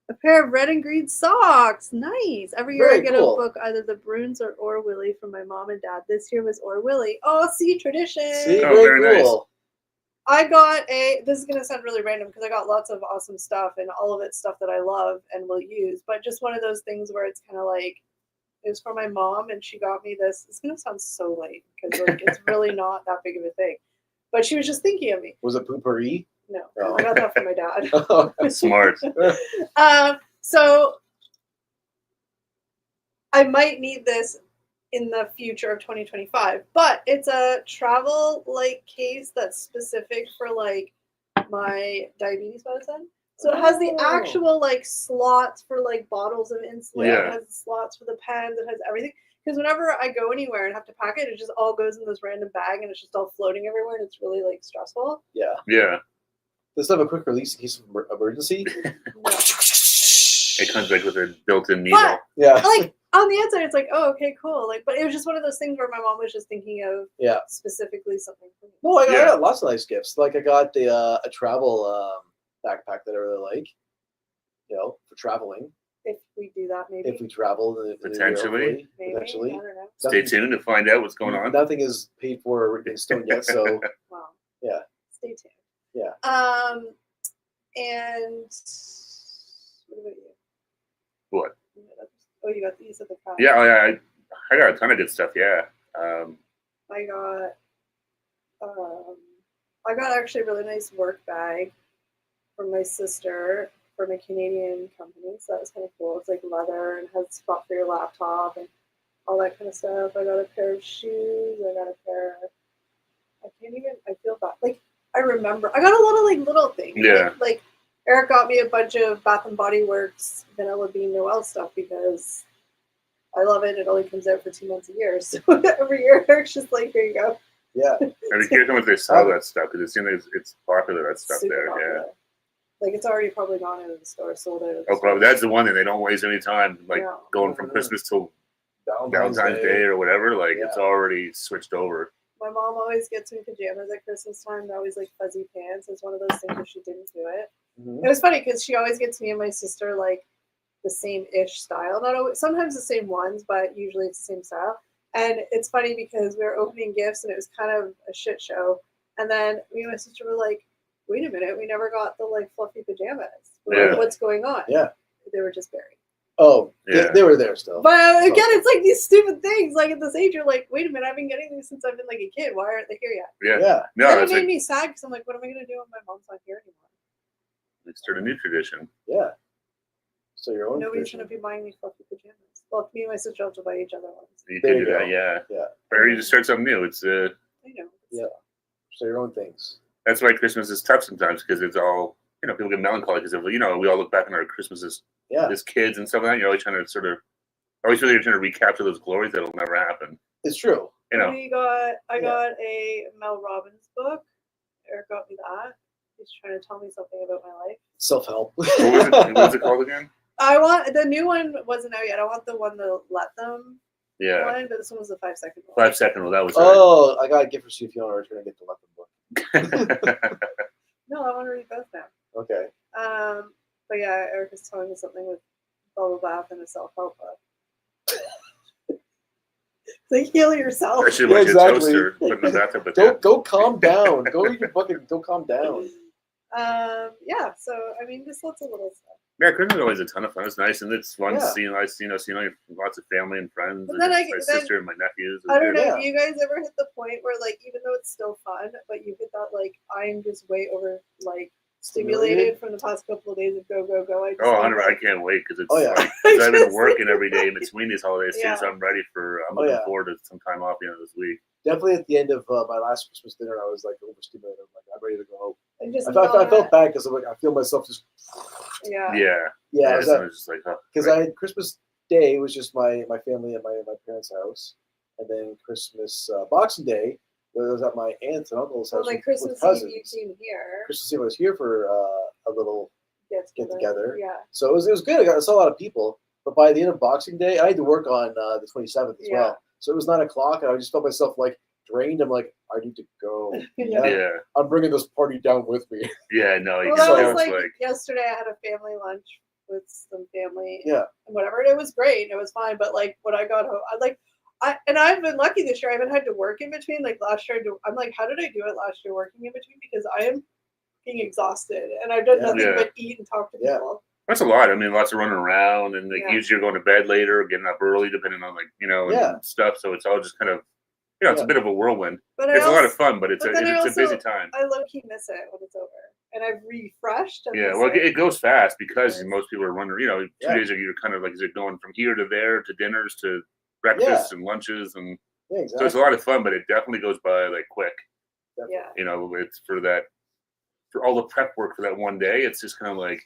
Speaker 1: A pair of red and green socks. Nice. Every year I get a book, either the Bruins or Willie from my mom and dad. This year was Or Willie. Oh, see, tradition.
Speaker 3: See, very cool.
Speaker 1: Nice. I got this is going to sound really random because I got lots of awesome stuff and all of it's stuff that I love and will use. But just one of those things where it's kind of like, it was for my mom and she got me this. It's going to sound so late because it's really not that big of a thing. But she was just thinking of me.
Speaker 3: Was it Poopery?
Speaker 1: No, I got that from my dad.
Speaker 2: That's smart.
Speaker 1: So I might need this in the future of 2025, but it's a travel case that's specific for my diabetes medicine. So it has the actual slots for bottles of insulin. Yeah. It has the slots for the pens. It has everything. Because whenever I go anywhere and have to pack it, it just all goes in this random bag and it's just all floating everywhere and it's really stressful.
Speaker 3: Yeah.
Speaker 2: Yeah.
Speaker 3: Does it have a quick release in case of emergency?
Speaker 1: No.
Speaker 2: It comes with a built-in needle.
Speaker 1: But, on the inside, it's oh, okay, cool. But it was just one of those things where my mom was just thinking of specifically something for me.
Speaker 3: No, I got lots of nice gifts. I got a travel backpack that I really like. For traveling.
Speaker 1: If we do that, maybe.
Speaker 3: If we travel,
Speaker 2: potentially.
Speaker 1: Maybe. I don't know.
Speaker 2: Stay tuned to find out what's going on.
Speaker 3: Nothing is paid for or written in stone yet, so.
Speaker 1: Wow.
Speaker 3: Yeah.
Speaker 1: Stay tuned.
Speaker 3: Yeah.
Speaker 1: And what about you?
Speaker 2: What?
Speaker 1: Oh, you said the car.
Speaker 2: Yeah, I got a ton of good stuff. Yeah.
Speaker 1: I got actually a really nice work bag from my sister from a Canadian company, so that was kind of cool. It's leather and has a spot for your laptop and all that kind of stuff. I got a pair of shoes. I got a pair. I feel bad. I remember. I got a lot of little things.
Speaker 2: Yeah.
Speaker 1: Eric got me a bunch of Bath and Body Works Vanilla Bean Noel stuff because I love it. It only comes out for 2 months a year. So every year Eric's just here you go.
Speaker 3: Yeah.
Speaker 2: And I can't tell if they sell that stuff because it seems it's popular, that stuff
Speaker 1: super
Speaker 2: there.
Speaker 1: Popular.
Speaker 2: Yeah.
Speaker 1: It's already probably gone out of the store, sold out.
Speaker 2: Oh, probably. That's the one thing. They don't waste any time, going from Christmas till Valentine's Day or whatever. It's already switched over.
Speaker 1: My mom always gets me pajamas at Christmas time. They're always fuzzy pants. It's one of those things if she didn't do it. Mm-hmm. It was funny because she always gets me and my sister the same-ish style. Not always, sometimes the same ones, but usually it's the same style. And it's funny because we were opening gifts and it was kind of a shit show. And then me and my sister were like, wait a minute, we never got the fluffy pajamas. What's going on?
Speaker 3: Yeah.
Speaker 1: They were just buried.
Speaker 3: Oh, yeah. They were there still.
Speaker 1: But again, it's these stupid things. At this age, you're wait a minute, I've been getting these since I've been a kid. Why aren't they here yet?
Speaker 3: Yeah.
Speaker 2: No,
Speaker 1: and it made me sad because I'm what am I going to do when my mom's not here anymore?
Speaker 2: Let's start a new tradition.
Speaker 3: Yeah. So your own
Speaker 1: Nobody's going to be buying me fluffy pajamas. Well, me and my sister have to buy each other ones.
Speaker 2: You can do that, yeah. Or you just start something new. It's
Speaker 1: I know.
Speaker 3: Yeah. So your own things.
Speaker 2: That's why Christmas is tough sometimes because it's all, people get melancholy because we all look back on our Christmases as kids and stuff like that, you're always trying to always really trying to recapture those glories that'll never happen.
Speaker 3: It's true.
Speaker 2: You know.
Speaker 1: I got a Mel Robbins book. Eric got me that. He's trying to tell me something about my life.
Speaker 3: Self-help.
Speaker 2: What was it called again?
Speaker 1: I want the new one wasn't out yet. I want the one that let them.
Speaker 2: Yeah.
Speaker 1: One, but this one was the 5-second one.
Speaker 2: 5-second one. That was.
Speaker 3: I got a gift for you if you want to return and get the let them book.
Speaker 1: No, I want to read both now.
Speaker 3: Okay.
Speaker 1: But yeah, Eric is telling me something with bubble bath and a self-help book. Like heal yourself.
Speaker 2: I should have went to a toaster, put in the bathtub with that.
Speaker 3: Go calm down. Go calm down.
Speaker 1: Yeah. So I mean, just lots of little stuff.
Speaker 2: Yeah, Christmas is always a ton of fun. It's nice, and it's fun seeing lots of family and friends, and
Speaker 1: then
Speaker 2: my sister and my nephews.
Speaker 1: I don't know. Do you guys ever hit the point where, like, even though it's still fun, but you hit that, like, I'm just way over, like, stimulated from the past couple of days of go.
Speaker 2: I can't wait because it's because I've been working every day in between these holidays too, so I'm looking forward to some time off this week.
Speaker 3: Definitely at the end of my last Christmas dinner, I was like overstimulated. I'm ready to go home. I felt bad because I feel myself just.
Speaker 1: Yeah.
Speaker 3: Because I had Christmas Day was just my family at my parents' house, and then Christmas Boxing Day was at my aunt and uncle's house.
Speaker 1: Like Christmas Eve, you came here.
Speaker 3: Christmas Eve, I was here for a little get together.
Speaker 1: Yeah.
Speaker 3: So it was good. I saw a lot of people, but by the end of Boxing Day, I had to work on the 27th as well. So it was 9 o'clock, and I just felt myself like drained. I'm like, I need to go. I'm bringing this party down with me.
Speaker 2: Yeah, no.
Speaker 1: Well, that was like yesterday. I had a family lunch with some family.
Speaker 3: Yeah.
Speaker 1: And whatever. And it was great. And it was fine. But like when I got home, I've been lucky this year. I haven't had to work in between. Like last year, I'm like, how did I do it last year working in between? Because I am being exhausted, and I've done nothing but eat and talk to people.
Speaker 2: That's a lot. I mean, lots of running around, and like usually you're going to bed later, or getting up early, depending on and stuff. So it's all just kind of, it's a bit of a whirlwind. But it's a lot of fun, but it's a busy time.
Speaker 1: I low-key miss it when it's over, and I've refreshed.
Speaker 2: It goes fast because most people are running. 2 days ago, you're kind of like, is it going from here to there to dinners to breakfasts and lunches, and so it's a lot of fun, but it definitely goes by like quick.
Speaker 1: Yeah.
Speaker 2: It's for all the prep work for that one day. It's just kind of like.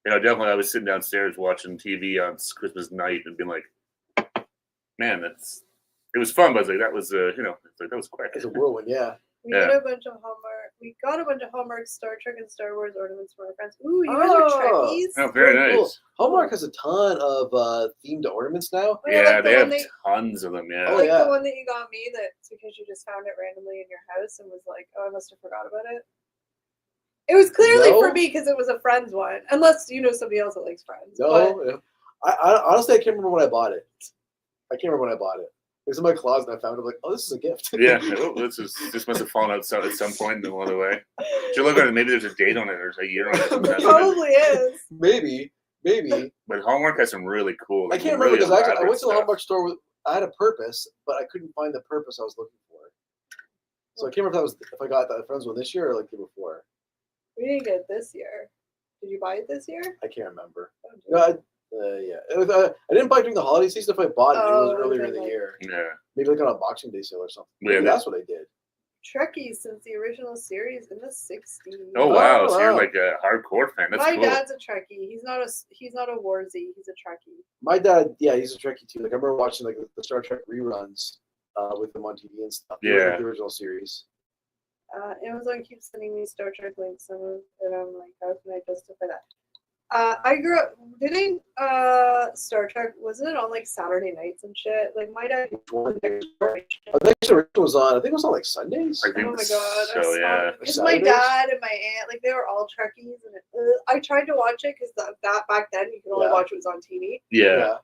Speaker 2: Definitely I was sitting downstairs watching TV on Christmas night and being like, man, it was fun, but I was like, that was, that was quick.
Speaker 3: It's a whirlwind,
Speaker 1: We got a bunch of Hallmark Star Trek and Star Wars ornaments for our friends. Ooh, you guys are Trekkies?
Speaker 2: Oh, very nice. Cool.
Speaker 3: Hallmark has a ton of themed ornaments now.
Speaker 2: They have tons of them,
Speaker 1: the one that you got me, that's because you just found it randomly in your house and was like, oh, I must have forgot about it. It was clearly for me because it was a Friends one. Unless you know somebody else that likes Friends.
Speaker 3: No. I honestly, I can't remember when I bought it. It was in my closet and I found it. Like, oh, this is a gift.
Speaker 2: Yeah. This must have fallen out at some point along the way. Should you look at it? Maybe there's a date on it or a year on it.
Speaker 1: It probably is.
Speaker 3: Maybe.
Speaker 2: But Hallmark has some really cool.
Speaker 3: I can't remember because I went to the Hallmark store I had a purpose, but I couldn't find the purpose I was looking for. So I can't remember if I got that Friends one this year or like the year before.
Speaker 1: We didn't get it this year. Did you buy it this year?
Speaker 3: I can't remember. I didn't buy it during the holiday season. If I bought it, it was earlier in the year.
Speaker 2: Yeah.
Speaker 3: Maybe like on a Boxing Day sale or something.
Speaker 2: Yeah,
Speaker 3: that's what I did.
Speaker 1: Trekkies since the original series in the 60s.
Speaker 2: Oh wow! So you're like a hardcore fan. That's
Speaker 1: cool. My dad's a Trekkie. He's not a Warzy. He's a Trekkie.
Speaker 3: My dad, he's a Trekkie too. Like I remember watching like the Star Trek reruns with them on TV and stuff.
Speaker 2: Yeah.
Speaker 3: The original series.
Speaker 1: Amazon keeps sending me Star Trek links, and I'm like, how can I justify that? I grew up. Didn't Star Trek, wasn't it on like Saturday nights and shit? Like my dad.
Speaker 3: Next Generation was on. I think it was on like Sundays.
Speaker 1: Oh my god!
Speaker 2: So yeah.
Speaker 1: Because my dad and my aunt, like they were all Trekkies, and I tried to watch it because that back then you could only watch it was on TV.
Speaker 2: Yeah.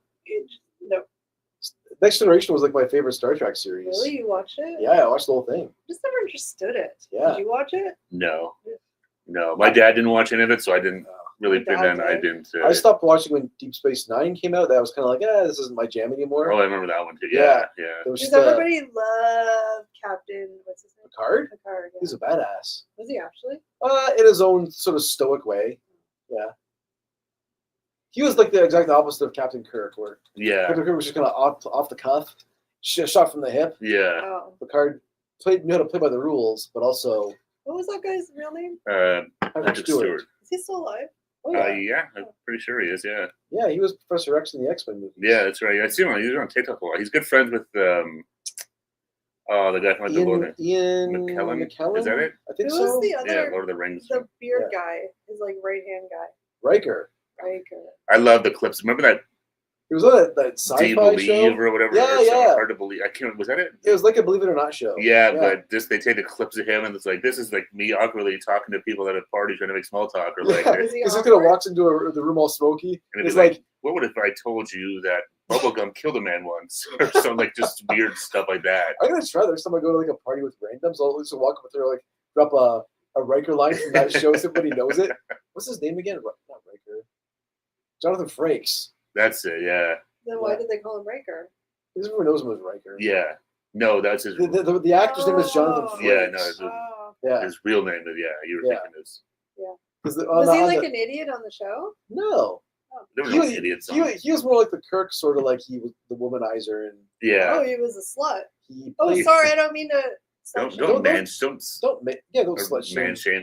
Speaker 1: No.
Speaker 3: Next Generation was like my favorite Star Trek series.
Speaker 1: Really, you watched it?
Speaker 3: Yeah, I watched the whole thing.
Speaker 1: Just never understood it.
Speaker 3: Yeah.
Speaker 1: Did you watch it?
Speaker 2: No. My dad didn't watch any of it, so I didn't. Really big then. I didn't.
Speaker 3: I stopped watching when Deep Space Nine came out. That was kind of like, this isn't my jam anymore.
Speaker 2: Oh, I remember that one too. Yeah.
Speaker 1: Does everybody love Captain? What's his name?
Speaker 3: Picard.
Speaker 1: Yeah.
Speaker 3: He's a badass.
Speaker 1: Was he actually?
Speaker 3: In his own sort of stoic way. Yeah. He was like the exact opposite of Captain Kirk, where Captain Kirk was just kind of off the cuff, shot from the hip.
Speaker 2: Yeah.
Speaker 1: Oh.
Speaker 3: Picard knew how to play by the rules, but also.
Speaker 1: What was that guy's real name?
Speaker 2: Patrick Stewart.
Speaker 1: Is he still alive?
Speaker 3: Oh,
Speaker 2: yeah, I'm pretty sure he is. Yeah.
Speaker 3: Yeah, he was Professor X in the X-Men movies.
Speaker 2: Yeah, that's right. I see him. He's on TikTok a lot. He's good friends with the guy from the Lord
Speaker 3: Ian
Speaker 2: McKellen. Is that it?
Speaker 3: I think
Speaker 1: Who
Speaker 3: so.
Speaker 1: was the other?
Speaker 2: Yeah, Lord of the Rings.
Speaker 1: The beard guy, his like right hand guy.
Speaker 3: Riker.
Speaker 2: I love the clips. Remember that?
Speaker 3: He was on that sci-fi
Speaker 2: Do you believe
Speaker 3: show
Speaker 2: or whatever?
Speaker 3: Yeah,
Speaker 2: Hard to believe. I can't. Was that it?
Speaker 3: It was like a Believe It or Not show.
Speaker 2: Yeah, but just they take the clips of him and it's like this is like me awkwardly talking to people at a party trying to make small talk or like.
Speaker 3: Because he kind of walks into the room all smoky.
Speaker 2: And it's like, what would if I told you that bubblegum killed a man once or something like just weird stuff like that?
Speaker 3: I'm gonna try that next time I go to like a party with randoms. I'll just walk up with her like drop a Riker line from that show. Somebody knows it. What's his name again? Not Riker. Jonathan Frakes.
Speaker 2: That's it. Yeah.
Speaker 1: Then why did they call him Riker?
Speaker 3: Because everyone knows him as Riker.
Speaker 2: Yeah. No, that's his.
Speaker 3: The actor's name is Jonathan Frakes.
Speaker 2: Yeah, no, his real name. Yeah, you were thinking this.
Speaker 1: Yeah. Was he like an idiot on the show?
Speaker 3: No.
Speaker 2: There were no idiots.
Speaker 3: He was more like the Kirk, sort of like he was the womanizer and.
Speaker 2: Yeah.
Speaker 1: Oh, he was a slut. Sorry, I don't mean to.
Speaker 2: Don't man shame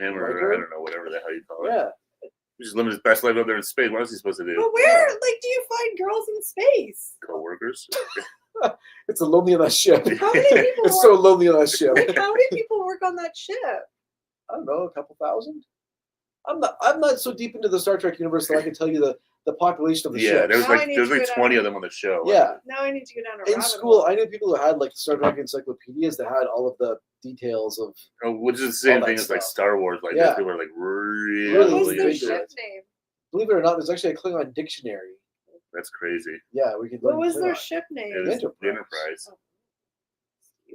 Speaker 2: him or I don't know whatever the hell you call it.
Speaker 3: Yeah.
Speaker 2: He's just living his best life up there in space. What else is he supposed to do?
Speaker 1: But where, like, do you find girls in space?
Speaker 2: Co-workers.
Speaker 3: It's a lonely on that ship.
Speaker 1: How many people?
Speaker 3: It's so lonely on that ship.
Speaker 1: How many people work on that ship?
Speaker 3: I don't know, a couple thousand. I'm not so deep into the Star Trek universe that I can tell you the population of the ship.
Speaker 2: Yeah, there's like 20 of them on the show.
Speaker 3: Yeah.
Speaker 1: Now I need to go down a
Speaker 3: in school. I knew people who had like Star Trek encyclopedias that had all of the details of.
Speaker 2: Which is the same thing as like Star Wars. Like people are like
Speaker 1: really. What was the ship name?
Speaker 3: Believe it or not, there's actually a Klingon dictionary.
Speaker 2: That's crazy.
Speaker 3: Yeah, we could.
Speaker 1: What was their ship name?
Speaker 2: It was the Enterprise.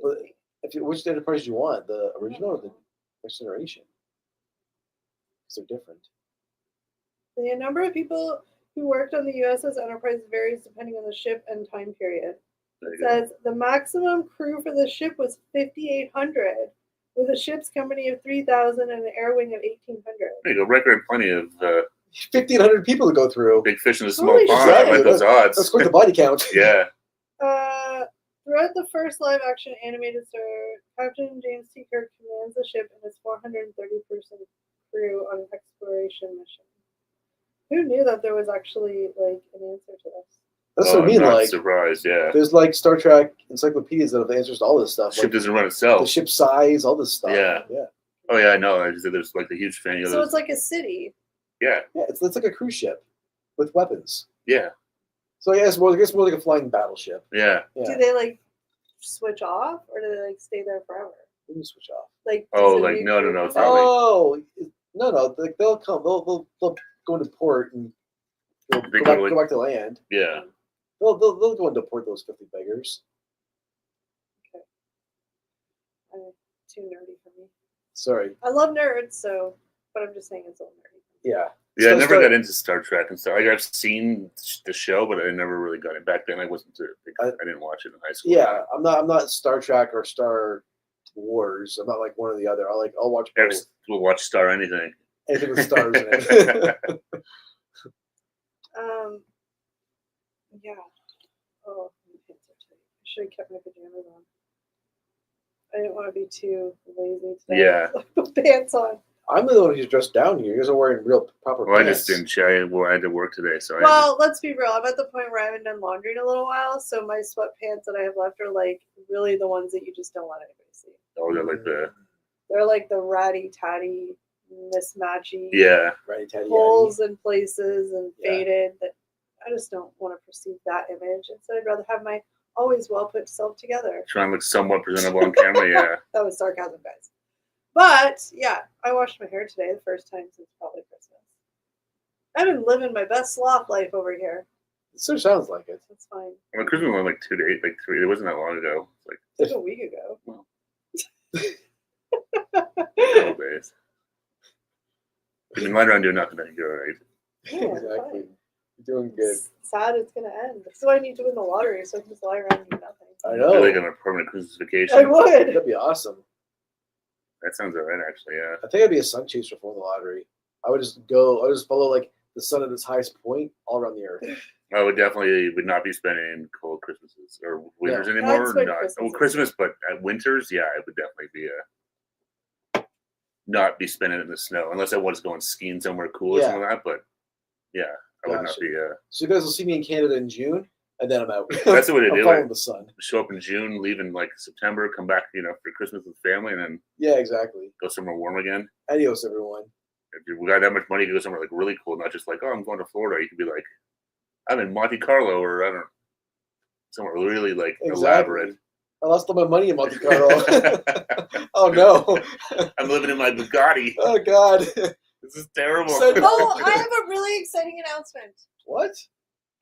Speaker 3: Oh. Which Enterprise do you want? The original or the Next Generation? Because they're different.
Speaker 1: The number of people who worked on the USS Enterprise varies depending on the ship and time period. It says the maximum crew for the ship was 5,800, with a ship's company of 3,000 and an air wing of 1,800.
Speaker 2: There you go. Record plenty of
Speaker 3: 1,500 people to go through.
Speaker 2: Big fish in a small pond. I like those odds.
Speaker 3: That's quite the body count.
Speaker 2: Yeah.
Speaker 1: Throughout the first live-action animated story, Captain James T. Kirk commands the ship and his 430-person crew on an exploration mission. Who knew that there was actually like an answer to this?
Speaker 3: That's what I mean. Like,
Speaker 2: surprised, yeah.
Speaker 3: There's like Star Trek encyclopedias that have answers to all this stuff.
Speaker 2: The ship doesn't run itself.
Speaker 3: The ship size, all this stuff.
Speaker 2: Yeah. Oh yeah, I know. There's like the huge fan.
Speaker 1: So it's like a city.
Speaker 2: Yeah.
Speaker 3: Yeah, it's like a cruise ship with weapons.
Speaker 2: Yeah.
Speaker 3: So I guess more like a flying battleship.
Speaker 2: Yeah.
Speaker 1: Do they like switch off or do they like stay there forever?
Speaker 3: They can switch off.
Speaker 1: Like
Speaker 2: no. It's
Speaker 3: no. Like they'll come. They'll go into port and go back to land.
Speaker 2: Yeah.
Speaker 3: They'll go into port. Those 50 beggars.
Speaker 1: Okay. Too nerdy for me.
Speaker 3: Sorry.
Speaker 1: I love nerds, but I'm just saying it's a little nerdy.
Speaker 3: Yeah.
Speaker 2: Yeah, I never got into Star Trek and stuff. Like I've seen the show, but I never really got it. Back then, I didn't watch it in high school.
Speaker 3: Yeah, I'm not Star Trek or Star Wars. I'm not like one or the other. I'll watch both.
Speaker 2: We'll watch Star anything.
Speaker 3: Anything with stars in it.
Speaker 1: Yeah. Oh, my pants are tight. I should have kept my pajamas on. I didn't want to be too lazy today.
Speaker 2: Yeah.
Speaker 1: Put pants on.
Speaker 3: I'm the one who's dressed down here. You guys are wearing real proper pants.
Speaker 2: I just didn't. I had to work today, so.
Speaker 1: Let's be real. I'm at the point where I haven't done laundry in a little while, so my sweatpants that I have left are like really the ones that you just don't want anybody to see.
Speaker 2: Oh, they're like the.
Speaker 1: They're like the ratty tatty, mismatchy.
Speaker 2: Yeah.
Speaker 3: Ratty tatty.
Speaker 1: Holes in places and faded. That I just don't want to perceive that image. Instead, I'd rather have my always well put self together.
Speaker 2: Trying to look somewhat presentable on camera. Yeah.
Speaker 1: That was sarcasm, guys. But yeah, I washed my hair today, the first time since probably Christmas. I've been living my best sloth life over here.
Speaker 3: It sort of sounds like it.
Speaker 1: That's fine.
Speaker 2: Well, Christmas was like 2 days, like 3. It wasn't that long ago.
Speaker 1: Like a week ago.
Speaker 2: Well. Couple days. You've been lying around doing nothing, then you go, right?
Speaker 1: Yeah,
Speaker 3: exactly. You're doing good.
Speaker 1: It's sad it's gonna end. This is why I need to win the lottery, so I can just lie around and do nothing.
Speaker 3: I know.
Speaker 2: You're like on a permanent Christmas vacation.
Speaker 1: I would.
Speaker 3: That'd be awesome.
Speaker 2: That sounds alright, actually. Yeah.
Speaker 3: I think I'd be a sun chaser for the lottery. I would just follow like the sun at its highest point all around the earth.
Speaker 2: I would not be spending cold Christmases or winters anymore. Christmas, but at winters, yeah, it would definitely be not be spending it in the snow unless I was going skiing somewhere cool or something like that. But Yeah, I would not be.
Speaker 3: So you guys will see me in Canada in June, and then I'm out.
Speaker 2: That's the way to do it.
Speaker 3: Following the sun.
Speaker 2: Show up in June, leave in like September, come back, for Christmas with family, and then
Speaker 3: exactly.
Speaker 2: Go somewhere warm again.
Speaker 3: Adios, everyone.
Speaker 2: If you got that much money, you go somewhere like really cool, not just like, oh, I'm going to Florida. You could be like, I'm in Monte Carlo, or I don't know, somewhere really like elaborate.
Speaker 3: I lost all my money in Monte Carlo. Oh no!
Speaker 2: I'm living in my Bugatti.
Speaker 3: Oh God!
Speaker 2: This is terrible.
Speaker 1: Oh, I have a really exciting announcement.
Speaker 3: What?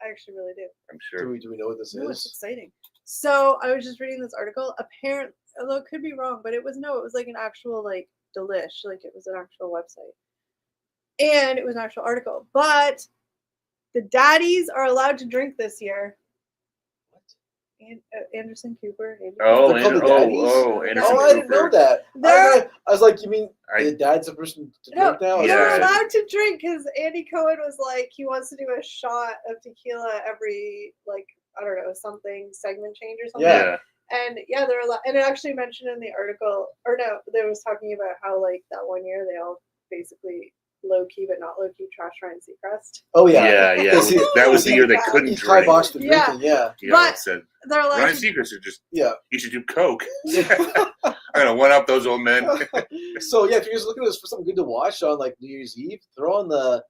Speaker 1: I actually really do.
Speaker 2: I'm sure.
Speaker 3: Do we know what this is?
Speaker 1: It's exciting. So I was just reading this article. Apparently, although it could be wrong, but it was like an actual like delish, like it was an actual website, and it was an actual article. But the daddies are allowed to drink this year. And Anderson Cooper.
Speaker 2: Anderson
Speaker 3: I didn't know that. I was like, you mean the dad's a person to drink now?
Speaker 1: They're allowed to drink because Andy Cohen was like, he wants to do a shot of tequila every, like, I don't know, something, segment change or something.
Speaker 2: Yeah.
Speaker 1: And they're allowed. And it actually mentioned in the article, or no, they was talking about how, like, that one year they all basically low-key but not low-key trash Ryan Seacrest.
Speaker 3: Oh, yeah.
Speaker 2: Yeah. That was the year they couldn't drink.
Speaker 3: Kiboshed the drinking,
Speaker 1: But
Speaker 2: said,
Speaker 1: they're allowed
Speaker 2: Ryan Seacrest should just, you should do Coke.
Speaker 3: Yeah.
Speaker 2: I'm going to one-up those old men.
Speaker 3: So, if you're just looking for something good to watch on, like, New Year's Eve, throw on the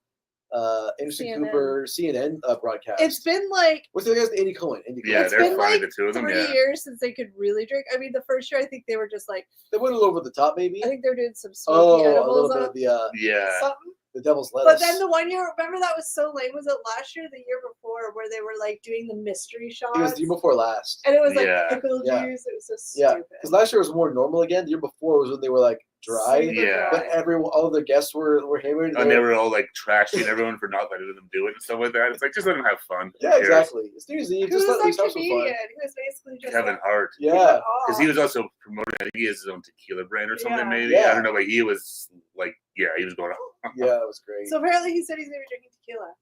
Speaker 3: Anderson Cooper CNN broadcast.
Speaker 1: It's been like...
Speaker 3: What's the guy's Andy Cohen?
Speaker 2: Yeah, they're funny, like the two of them.
Speaker 1: 3 years since they could really drink. I mean, the first year, I think they were just like...
Speaker 3: They went a little over the top, maybe?
Speaker 1: I think they were doing some smoky edibles.
Speaker 3: A little bit of the...
Speaker 1: something.
Speaker 3: The devil's lettuce.
Speaker 1: But then the one year, remember that was so lame? Was it last year or the year before where they were like doing the mystery shots?
Speaker 3: It was the year before last.
Speaker 1: And it was like pickle juice. It was so stupid.
Speaker 3: Yeah, because last year was more normal again. The year before was when they were like dry.
Speaker 2: Yeah.
Speaker 3: But all of their guests were hammered.
Speaker 2: And they were all like trashing everyone for not letting them do it and stuff like that. It's like, just let them have fun.
Speaker 3: Yeah, exactly. It's New Year's Eve.
Speaker 1: Just let them have some fun. He was basically just
Speaker 2: Kevin Hart.
Speaker 3: Yeah.
Speaker 2: Because he was also promoting, I think he has his own tequila brand or something, maybe.
Speaker 3: Yeah.
Speaker 2: I don't know, but he was like, he was going on.
Speaker 3: Yeah, that was great.
Speaker 1: So apparently he said he's going to be drinking tequila.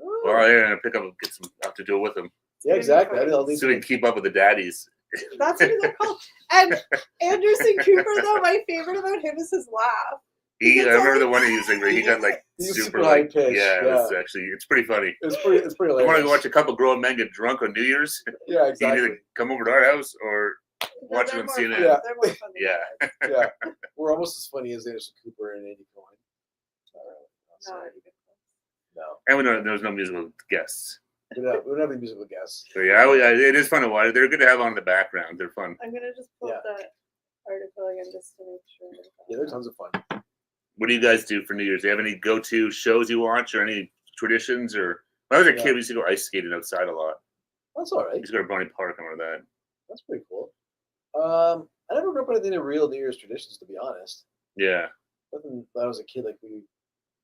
Speaker 2: Ooh. Well, they're going to pick up and get some stuff to do with him.
Speaker 3: Yeah, exactly.
Speaker 2: So we can keep up with the daddies.
Speaker 1: That's what they're called. And Anderson Cooper, though, my favorite about him is his laugh.
Speaker 2: I remember the one he was like, where he got like super high pitch. Yeah, it's pretty funny.
Speaker 3: It's pretty hilarious.
Speaker 2: I want to go watch a couple grown men get drunk on New Year's.
Speaker 3: Yeah, exactly.
Speaker 2: You either come over to our house or watch it on CNN.
Speaker 3: Yeah.
Speaker 1: They're more funny.
Speaker 3: Yeah. We're almost as funny as Anderson Cooper and Andy Cohen. No.
Speaker 2: And there's no musical guests.
Speaker 3: We don't have any musical guests.
Speaker 2: So it is fun to watch. They're good to have on in the background. They're fun.
Speaker 1: I'm gonna just pull up that article again just to make sure.
Speaker 3: Yeah, they're tons of fun.
Speaker 2: What do you guys do for New Year's? Do you have any go-to shows you watch or any traditions? Or when I was a kid, we used to go ice skating outside a lot.
Speaker 3: That's all right.
Speaker 2: We used to go to Bonnie Park and all that.
Speaker 3: That's pretty cool. I never grew up with any real New Year's traditions, to be honest.
Speaker 2: Yeah.
Speaker 3: Nothing when I was a kid, like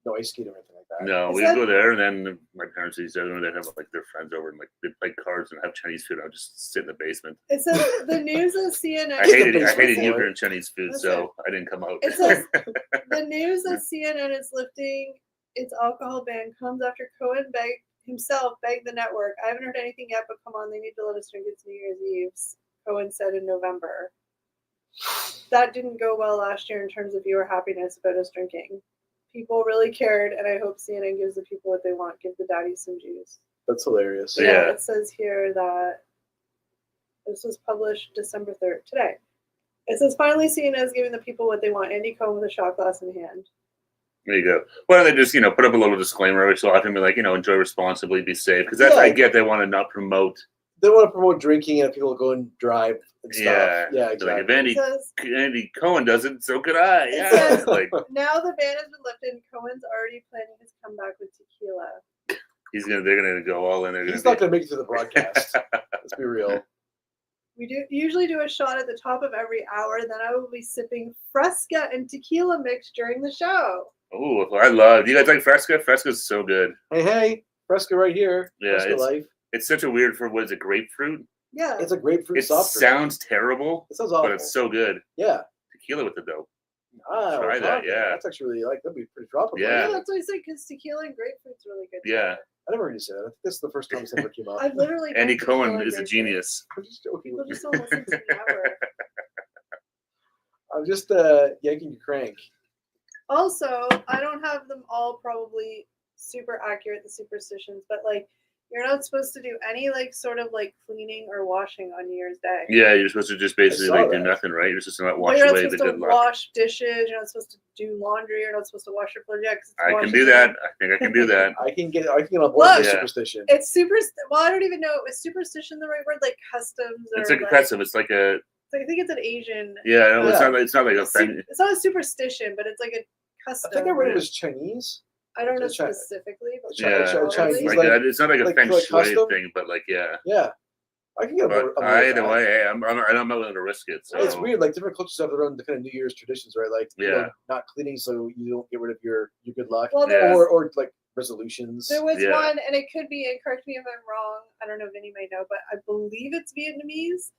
Speaker 3: no ice skating or anything like that.
Speaker 2: No, we'd go there, and then my parents used to they'd have like their friends over and like they'd play cards and have Chinese food. I'd just sit in the basement.
Speaker 1: It says the news of CNN.
Speaker 2: I hated Ukraine Chinese food, so I didn't come out.
Speaker 1: It says the news of CNN is lifting its alcohol ban comes after Cohen begged the network. I haven't heard anything yet, but come on, they need to let us drink. It's New Year's Eve. Cohen said in November. That didn't go well last year in terms of viewer happiness about us drinking. People really cared, and I hope CNN gives the people what they want. Give the daddies some juice.
Speaker 3: That's hilarious.
Speaker 2: Yeah.
Speaker 1: It says here that this was published December 3rd, today. It says, finally CNN is giving the people what they want. Andy Cohen with a shot glass in hand.
Speaker 2: There you go. Why don't they just, put up a little disclaimer every so often, be like, enjoy responsibly, be safe. Because that's, I get they want to not promote.
Speaker 3: They want to promote drinking and people go and drive and stuff. Yeah, exactly.
Speaker 2: Like if Andy Cohen does it, so could I. Yeah.
Speaker 1: Says, now the ban has been lifted and Cohen's already planning his comeback with tequila.
Speaker 2: They're gonna go all in.
Speaker 3: He's not gonna make it to the broadcast. Let's be real.
Speaker 1: We usually do a shot at the top of every hour, then I will be sipping Fresca and tequila mix during the show.
Speaker 2: Oh, I love. Do you guys like Fresca? Fresca's so good.
Speaker 3: Hey, Fresca right here.
Speaker 2: Yeah,
Speaker 3: Fresca life.
Speaker 2: It's such a weird what is it, grapefruit?
Speaker 1: Yeah.
Speaker 3: It's a grapefruit soft drink.
Speaker 2: It sounds terrible.
Speaker 3: It sounds awful.
Speaker 2: But it's so good.
Speaker 3: Yeah.
Speaker 2: Tequila with the dough.
Speaker 3: Try
Speaker 2: that, yeah.
Speaker 3: That's actually that'd be pretty tropical.
Speaker 1: Yeah, that's what I said, because tequila and grapefruit's really good.
Speaker 2: Yeah.
Speaker 3: I never heard you say that. I think this is the first time this ever came up.
Speaker 1: I've literally
Speaker 2: Andy Cohen is a genius.
Speaker 3: I'm just joking.
Speaker 1: People just don't listen to me ever.
Speaker 3: I'm just yanking your crank.
Speaker 1: Also, I don't have them all probably super accurate, the superstitions, but like you're not supposed to do any like sort of like cleaning or washing on New Year's Day.
Speaker 2: Yeah, you're supposed to just basically like do nothing, right? You're supposed to not wash away the good luck.
Speaker 1: Wash dishes. You're not supposed to do laundry. You're not supposed to wash your clothes.
Speaker 2: I can do that. I think I can do that.
Speaker 3: I can get on board with superstition.
Speaker 1: It's super. Well, I don't even know. Is superstition the right word? Like customs?
Speaker 2: It's like oppressive. It's like a.
Speaker 1: I think it's an Asian.
Speaker 2: Yeah, no, it's not like a thing.
Speaker 1: It's not a superstition, but it's like a custom.
Speaker 3: I think I read it was Chinese.
Speaker 1: I don't know specifically, but
Speaker 3: Chinese.
Speaker 2: Like, it's not like a feng shui thing, but like
Speaker 3: yeah. I can get
Speaker 2: either way, I'm not willing to risk it. So
Speaker 3: it's weird. Like different cultures have their own kind of New Year's traditions, right? Like you know, not cleaning so you don't get rid of your good luck, or like resolutions.
Speaker 1: There was one, and it could be. And correct me if I'm wrong. I don't know if Vinny might know, but I believe it's Vietnamese.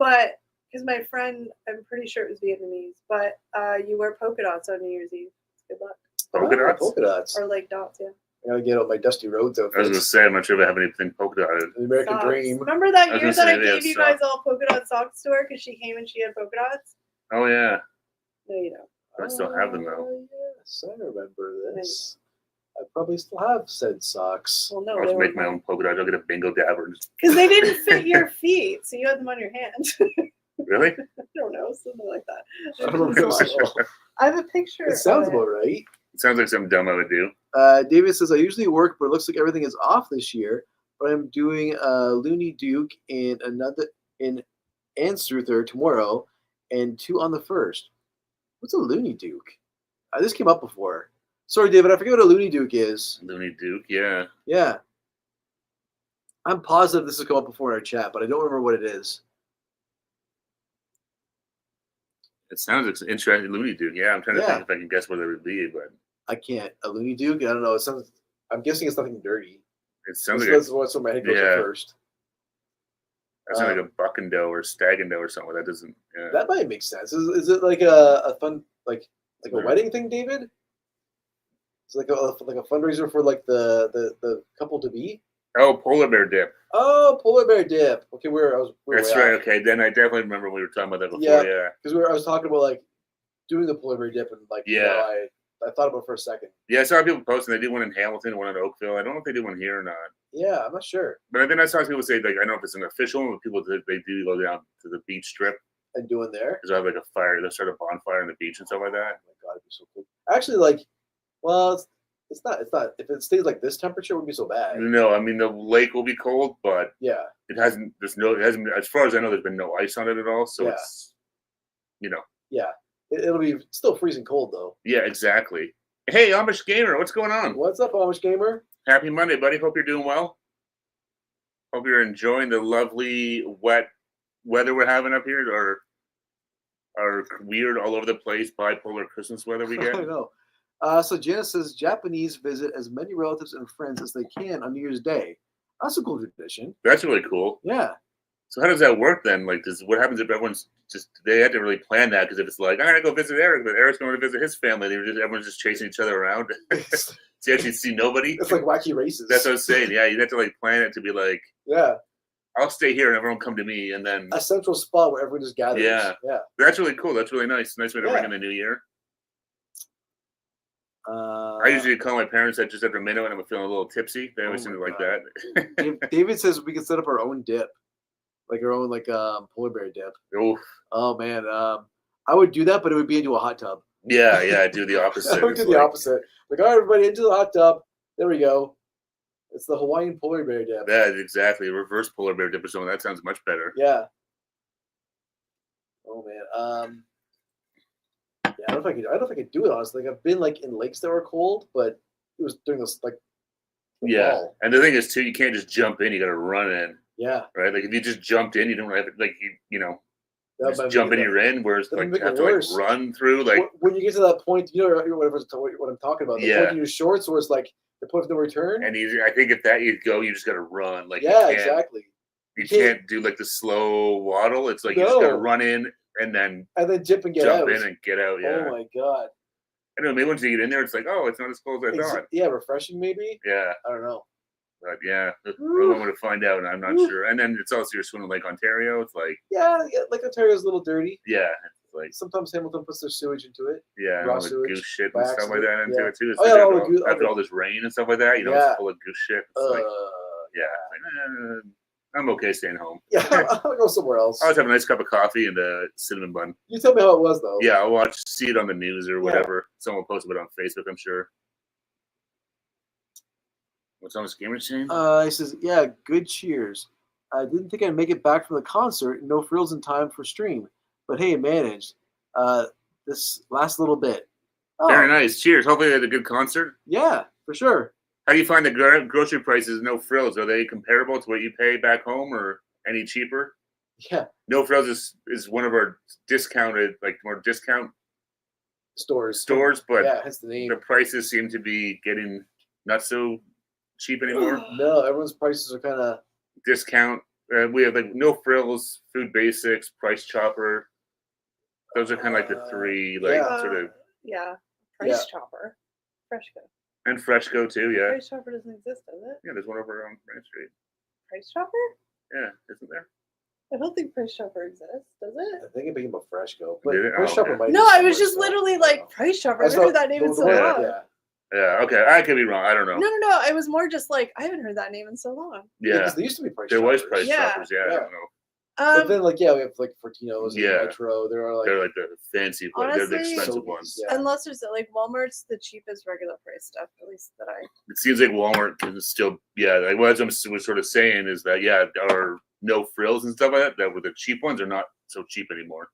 Speaker 1: But because my friend, I'm pretty sure it was Vietnamese. But you wear polka dots on New Year's Eve. Good luck.
Speaker 3: Polka dots.
Speaker 1: Or like dots, yeah.
Speaker 3: I gotta get out my dusty roads outfits.
Speaker 2: I was gonna say, I'm not sure if I have anything polka dotted.
Speaker 3: The American Dream.
Speaker 1: Remember that year that I gave you guys all polka dot socks to her because she came and she had polka dots?
Speaker 2: Oh yeah.
Speaker 1: No, you don't.
Speaker 2: I still have them though.
Speaker 3: Yes, I remember this. I probably still have said socks.
Speaker 1: Well, no,
Speaker 2: I'll just make my own polka dots. I'll get a bingo dabber.
Speaker 1: Because they didn't fit your feet, so you had them on your hand.
Speaker 2: Really?
Speaker 1: I don't know, something like that.
Speaker 3: I don't know.
Speaker 1: I have a picture.
Speaker 3: It sounds about right.
Speaker 2: It sounds like something dumb I would do.
Speaker 3: David says, I usually work, but it looks like everything is off this year. But I'm doing a Looney Duke in Anstruther tomorrow and 2 on the 1st. What's a Looney Duke? This came up before. Sorry, David, I forget what a Looney Duke is.
Speaker 2: Looney Duke, yeah.
Speaker 3: Yeah. I'm positive this has come up before in our chat, but I don't remember what it is.
Speaker 2: It sounds like an interesting Looney Duke. Yeah, I'm trying to think if I can guess what it would be, but
Speaker 3: I can't. A Looney Duke? I don't know. It sounds. I'm guessing it's nothing dirty.
Speaker 2: It sounds
Speaker 3: that's what my head goes at first.
Speaker 2: That sounds like a buckando or stagando or something. That doesn't. Yeah.
Speaker 3: That might make sense. Is it like a fun like a wedding thing, David? It's like a fundraiser for like the couple to be.
Speaker 2: Oh, polar bear dip.
Speaker 3: Oh, polar bear dip. Okay,
Speaker 2: that's right. Okay, then I definitely remember we were talking about that before. Yeah,
Speaker 3: because I was talking about like doing the polar bear dip and like I thought about it for a second.
Speaker 2: Yeah, I saw people posting they did one in Hamilton, one in Oakville. I don't know if they did one here or not.
Speaker 3: Yeah, I'm not sure.
Speaker 2: But then I saw people say like I don't know if it's an official one, but people they do go down to the beach strip
Speaker 3: and do it there.
Speaker 2: Because I have like a fire. They start a bonfire on the beach and stuff like that.
Speaker 3: Oh my god, it'd be so cool. Actually, like, well. It's not. If it stays like this temperature, it wouldn't be so bad.
Speaker 2: No, I mean the lake will be cold, but it hasn't. It hasn't. As far as I know, there's been no ice on it at all. So it's,
Speaker 3: Yeah, it'll be still freezing cold though.
Speaker 2: Yeah, exactly. Hey, Amish Gamer, what's going on?
Speaker 3: What's up, Amish Gamer?
Speaker 2: Happy Monday, buddy. Hope you're doing well. Hope you're enjoying the lovely wet weather we're having up here, or our weird all over the place bipolar Christmas weather we get.
Speaker 3: I know. So Janice says Japanese visit as many relatives and friends as they can on New Year's Day. That's a cool tradition.
Speaker 2: That's really cool.
Speaker 3: Yeah.
Speaker 2: So how does that work then? Like, what happens if everyone's they had to really plan that? Because if it's like, I'm gonna go visit Eric, but Eric's going to visit his family, everyone's just chasing each other around. So you actually see nobody.
Speaker 3: It's like wacky races.
Speaker 2: That's what I was saying. Yeah, you'd have to like plan it to be like, I'll stay here and everyone come to me, and then
Speaker 3: a central spot where everyone just gathers. Yeah.
Speaker 2: That's really cool. That's really nice. Nice way to bring in the new year. I usually call my parents just after a minute when I'm feeling a little tipsy. They always seem to like that.
Speaker 3: David says we can set up our own dip, like our own polar bear dip.
Speaker 2: Oof.
Speaker 3: Oh man, I would do that, but it would be into a hot tub.
Speaker 2: Yeah, I do the opposite.
Speaker 3: I would do the opposite. Like, all right, everybody into the hot tub. There we go. It's the Hawaiian polar bear dip.
Speaker 2: Yeah, exactly. Reverse polar bear dip or something. That sounds much better.
Speaker 3: Yeah. Oh man. Yeah, I don't know if I could do it honestly. Like, I've been like in lakes that were cold, but it was during this fall.
Speaker 2: And the thing is too, you can't just jump in. You got to run in.
Speaker 3: Yeah.
Speaker 2: Right. Like if you just jumped in, you don't have just jump in. You're in. Whereas like you have to like run through. Like when
Speaker 3: you get to that point, what I'm talking about. The point in your shorts, where it's like the point of no return.
Speaker 2: And I think if that you go, you just got to run. Like
Speaker 3: exactly.
Speaker 2: You can't do like the slow waddle. It's like you just got to run in. And then
Speaker 3: dip and get out.
Speaker 2: Jump in and get out, yeah.
Speaker 3: Oh, my God.
Speaker 2: I don't know, maybe once you get in there, it's like, oh, it's not as cold as I thought.
Speaker 3: Yeah, refreshing maybe?
Speaker 2: Yeah.
Speaker 3: I don't know.
Speaker 2: But, yeah, we're going to find out, and I'm not sure. And then it's also you're swimming Lake Ontario. It's like...
Speaker 3: Yeah, Lake Ontario's a little dirty.
Speaker 2: Yeah. like
Speaker 3: sometimes Hamilton puts their sewage into it.
Speaker 2: Yeah,
Speaker 3: raw
Speaker 2: all the
Speaker 3: sewage,
Speaker 2: goose shit and stuff like that into it too. It's
Speaker 3: all the goose,
Speaker 2: after all this rain and stuff like that, it's full of goose shit. It's like, I'm okay staying home.
Speaker 3: Yeah, I'll go somewhere else.
Speaker 2: I'll just have a nice cup of coffee and a cinnamon bun.
Speaker 3: You tell me how it was though.
Speaker 2: Yeah, I'll see it on the news or whatever. Someone will post it on Facebook, I'm sure. What's on this gamer chain?
Speaker 3: He says, yeah, good cheers. I didn't think I'd make it back from the concert. No frills in time for stream. But hey, it managed. This last little bit.
Speaker 2: Oh. Very nice. Cheers. Hopefully they had a good concert.
Speaker 3: Yeah, for sure.
Speaker 2: How do you find the grocery prices, no frills? Are they comparable to what you pay back home or any cheaper?
Speaker 3: Yeah.
Speaker 2: No frills is one of our discounted, like more discount
Speaker 3: stores,
Speaker 2: but
Speaker 3: hence the name.
Speaker 2: The prices seem to be getting not so cheap anymore.
Speaker 3: No, everyone's prices are kind of
Speaker 2: discount. We have like No Frills, Food Basics, Price Chopper. Those are kind of like the three, sort of.
Speaker 1: Yeah, Price Chopper, Freshco.
Speaker 2: And Freshco too, yeah.
Speaker 1: Price Chopper doesn't exist, does it?
Speaker 2: Yeah, there's one over on Main Street.
Speaker 1: Price Chopper?
Speaker 2: Yeah, isn't there?
Speaker 1: I don't think Price Chopper exists, does it?
Speaker 3: I think it became a Freshco, but
Speaker 2: Price
Speaker 3: Chopper might.
Speaker 1: No, I was just literally like Price Chopper. I haven't heard that name in so long.
Speaker 2: Yeah, okay. I could be wrong. I don't know.
Speaker 1: No. It was more just like I haven't heard that name in so long.
Speaker 2: Yeah,
Speaker 3: there used to be Price.
Speaker 2: There was Price Choppers. Yeah, I don't know.
Speaker 3: But then, we have like Fortino's and Metro. They're like
Speaker 2: the fancy ones. They're the expensive ones.
Speaker 1: Yeah. Unless there's like Walmart's the cheapest regular price stuff, at least that I.
Speaker 2: It seems like Walmart can still, like what I was sort of saying is that our No Frills and stuff like that were the cheap ones are not so cheap anymore.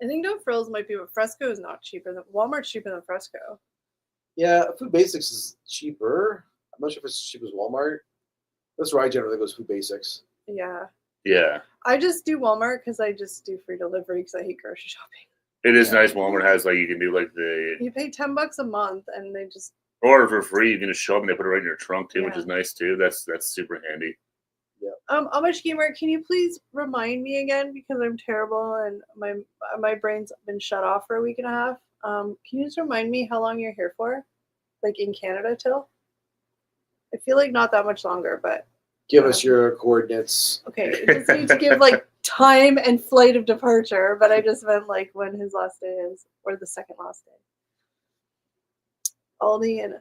Speaker 1: I think No Frills might be, but Fresco is not cheaper than Walmart's cheaper than Fresco.
Speaker 3: Yeah, Food Basics is cheaper. I'm not sure if it's as cheap as Walmart. That's where I generally go, is Food Basics.
Speaker 1: Yeah.
Speaker 2: Yeah.
Speaker 1: I just do Walmart because I just do free delivery because I hate grocery shopping.
Speaker 2: It is nice. Walmart has you can do
Speaker 1: You pay $10 a month and they just
Speaker 2: order for free. You can just show up and they put it right in your trunk too, which is nice too. That's super handy.
Speaker 3: Yeah.
Speaker 1: AmishGamer, can you please remind me again because I'm terrible and my brain's been shut off for a week and a half. Can you just remind me how long you're here for? Like in Canada till? I feel like not that much longer, but
Speaker 3: give us your coordinates.
Speaker 1: Okay, it just needs to give time and flight of departure, but I just meant when his last day is or the second last day. Aldi and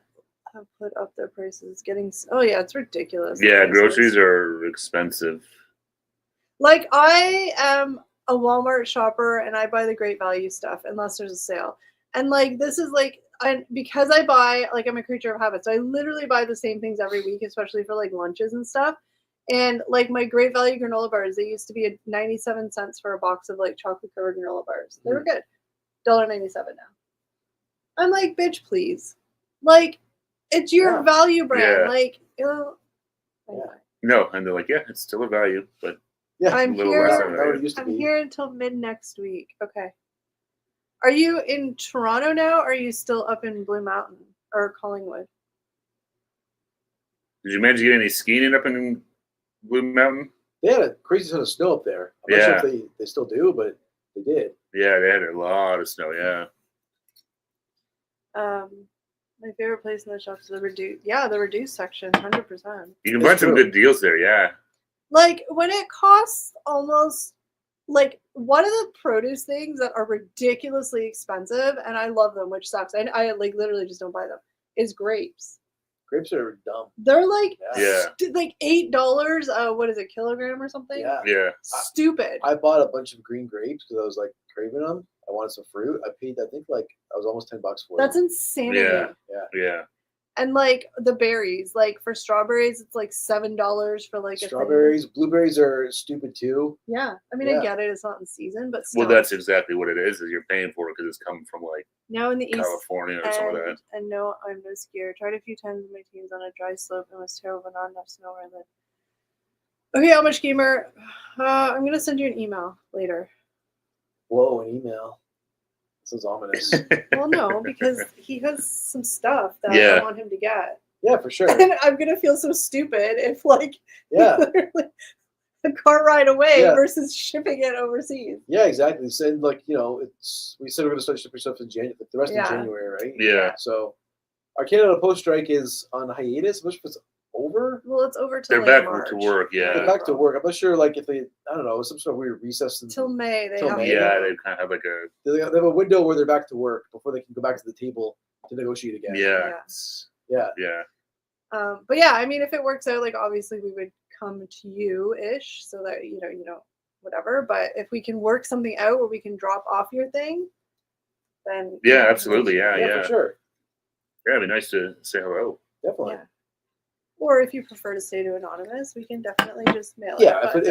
Speaker 1: have put up their prices. It's ridiculous.
Speaker 2: Yeah, groceries are expensive.
Speaker 1: I am a Walmart shopper and I buy the great value stuff unless there's a sale. And this is because I buy, I'm a creature of habit, so I literally buy the same things every week, especially for lunches and stuff. And my great value granola bars, they used to be 97 cents for a box of chocolate covered granola bars. They were good. $1.97 now. I'm like, bitch, please. It's your value brand.
Speaker 2: No, and they're like, it's still a value, but
Speaker 1: I'm here until mid next week. Okay. Are you in Toronto now, or are you still up in Blue Mountain or Collingwood?
Speaker 2: Did you manage to get any skiing up in Blue Mountain?
Speaker 3: They had a crazy ton of snow up there. I'm not sure if they still do, but they did.
Speaker 2: Yeah, they had a lot of snow, yeah.
Speaker 1: My favorite place in the shop is the reduced section, 100%.
Speaker 2: You can find some good deals there, yeah.
Speaker 1: When it costs almost one of the produce things that are ridiculously expensive, and I love them, which sucks. I literally just don't buy them, is grapes.
Speaker 3: Grapes are dumb.
Speaker 1: They're $8. What is it, kilogram or something?
Speaker 2: Yeah.
Speaker 1: Stupid.
Speaker 3: I bought a bunch of green grapes because I was craving them. I wanted some fruit. I paid, I think, I was almost $10 for
Speaker 1: That's insanity.
Speaker 2: Yeah.
Speaker 1: And the berries, for strawberries, it's $7 for
Speaker 3: strawberries. Blueberries are stupid too.
Speaker 1: Yeah, I mean, I get it; it's not in season, but still.
Speaker 2: Well, that's exactly what it is you're paying for it because it's coming from
Speaker 1: now in the
Speaker 2: California or some of that.
Speaker 1: And no, I'm no skier. Tried a few times with my teams on a dry slope and was terrible. Not enough snow where I live. Okay, AmishGamer, I'm gonna send you an email later.
Speaker 3: Whoa, an email. This is ominous.
Speaker 1: Well, no, because he has some stuff that I want him to get.
Speaker 3: Yeah, for sure.
Speaker 1: And I'm gonna feel so stupid if literally a car ride away versus shipping it overseas.
Speaker 3: Yeah, exactly. So we said we're gonna start shipping stuff in January, the rest of January, right?
Speaker 2: Yeah.
Speaker 3: So our Canada Post strike is on hiatus. I'm not sure if it's over.
Speaker 1: Well, it's over till
Speaker 2: they're
Speaker 1: like
Speaker 2: back
Speaker 1: March.
Speaker 2: to work. Yeah,
Speaker 3: They're back to work. I'm not sure, like if they, I don't know, some sort of weird recess
Speaker 1: Till May. They
Speaker 3: till
Speaker 1: have
Speaker 3: May.
Speaker 2: yeah, they kind of have like a
Speaker 3: they have a window where they're back to work before they can go back to the table to negotiate again.
Speaker 2: yeah.
Speaker 1: But yeah, I mean, if it works out, like obviously we would come to you ish, so that you know, whatever. But if we can work something out where we can drop off your thing, then
Speaker 2: Yeah, absolutely.
Speaker 3: Yeah, for sure.
Speaker 2: Yeah, it'd be nice to say hello.
Speaker 3: Definitely.
Speaker 1: Yeah. Or if you prefer to stay to anonymous, we can definitely just mail it.
Speaker 3: Yeah,
Speaker 1: But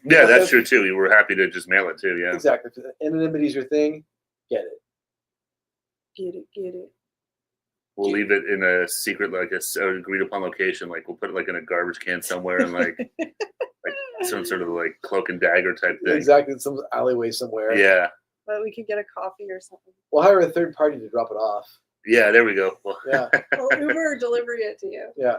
Speaker 2: Yeah, that's true too. You were happy to just mail it too. Yeah,
Speaker 3: exactly. If anonymity is your thing, get it.
Speaker 1: get it.
Speaker 2: we'll leave it in a secret, like a agreed upon location. Like we'll put it like in a garbage can somewhere, and like some sort of like cloak and dagger type thing.
Speaker 3: Exactly, in some alleyway somewhere.
Speaker 2: Yeah.
Speaker 1: But we could get a coffee or something.
Speaker 3: We'll hire a third party to drop it off.
Speaker 2: Yeah, there we go. Well,
Speaker 3: Yeah.
Speaker 1: We'll Uber or delivery it to you.
Speaker 3: Yeah.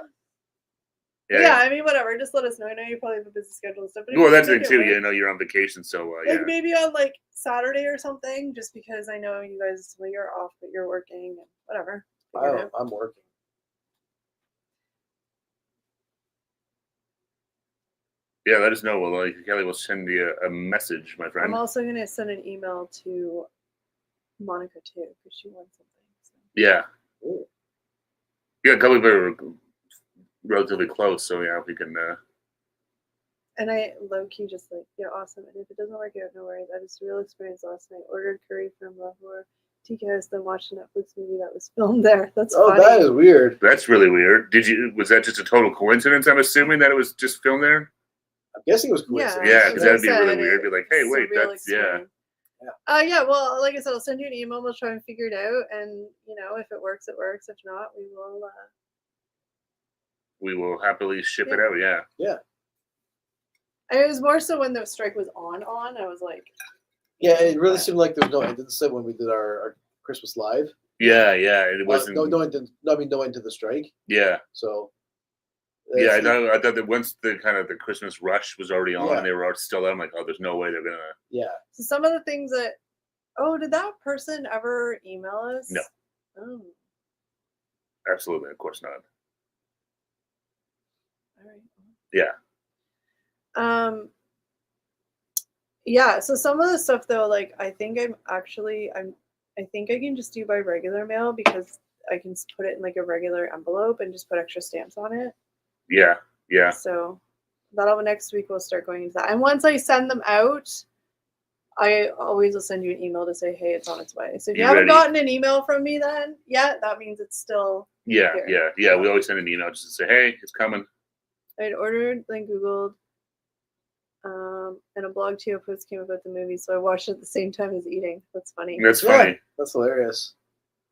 Speaker 1: Yeah, I mean, whatever. Just let us know. I know you probably have a busy schedule and stuff. But
Speaker 2: Well, that's the thing too. You know, you're on vacation, so
Speaker 1: like maybe on like Saturday or something. Just because I know you guys, well, you're off, but you're working and whatever.
Speaker 3: I'm working.
Speaker 2: Yeah, let us know. Well, like Kelly will send you a message, my friend.
Speaker 1: I'm also gonna send an email to Monica too because she wants something. So.
Speaker 2: Yeah.
Speaker 3: Ooh.
Speaker 2: Yeah, a couple of are relatively close, so yeah, we can.
Speaker 1: And I low key just like, yeah, awesome. And if it doesn't work out, no worries. I had a surreal experience last night. Ordered curry from Lahore TKS, then watched a Netflix movie that was filmed there. That's funny.
Speaker 3: That is weird.
Speaker 2: That's really weird. Was that just a total coincidence? I'm assuming that it was just filmed there.
Speaker 3: I'm guessing it was coincidence.
Speaker 2: Yeah, because that'd be really weird. Be like, hey, wait, that's
Speaker 1: experience. Yeah. Well, like I said, I'll send you an email. We'll try and figure it out, and if it works, it works. If not, we will.
Speaker 2: We will happily ship it out. Yeah.
Speaker 3: Yeah.
Speaker 1: And it was more so when the strike was on. I was like.
Speaker 3: Yeah, it really seemed like there was no end to the when we did our Christmas live.
Speaker 2: Yeah. It wasn't.
Speaker 3: No end to the strike.
Speaker 2: Yeah.
Speaker 3: So.
Speaker 2: Yeah, I thought that once the Christmas rush was already on and they were still out, I'm like, oh, there's no way they're gonna.
Speaker 3: Yeah.
Speaker 1: So some of the things that, did that person ever email us?
Speaker 2: No.
Speaker 1: Oh.
Speaker 2: Absolutely, of course not.
Speaker 1: All right.
Speaker 2: Yeah.
Speaker 1: Yeah. So some of the stuff though, like I think I think I can just do by regular mail because I can put it in like a regular envelope and just put extra stamps on it.
Speaker 2: Yeah.
Speaker 1: So next week we'll start going into that. And once I send them out, I always will send you an email to say, hey, it's on its way. So if you haven't gotten an email from me then yet, that means it's still here.
Speaker 2: Yeah. We always send an email just to say, hey, it's coming.
Speaker 1: I'd ordered, then Googled, and a blog TO post came about the movie, so I watched it at the same time as eating. That's funny.
Speaker 2: That's funny.
Speaker 3: That's hilarious.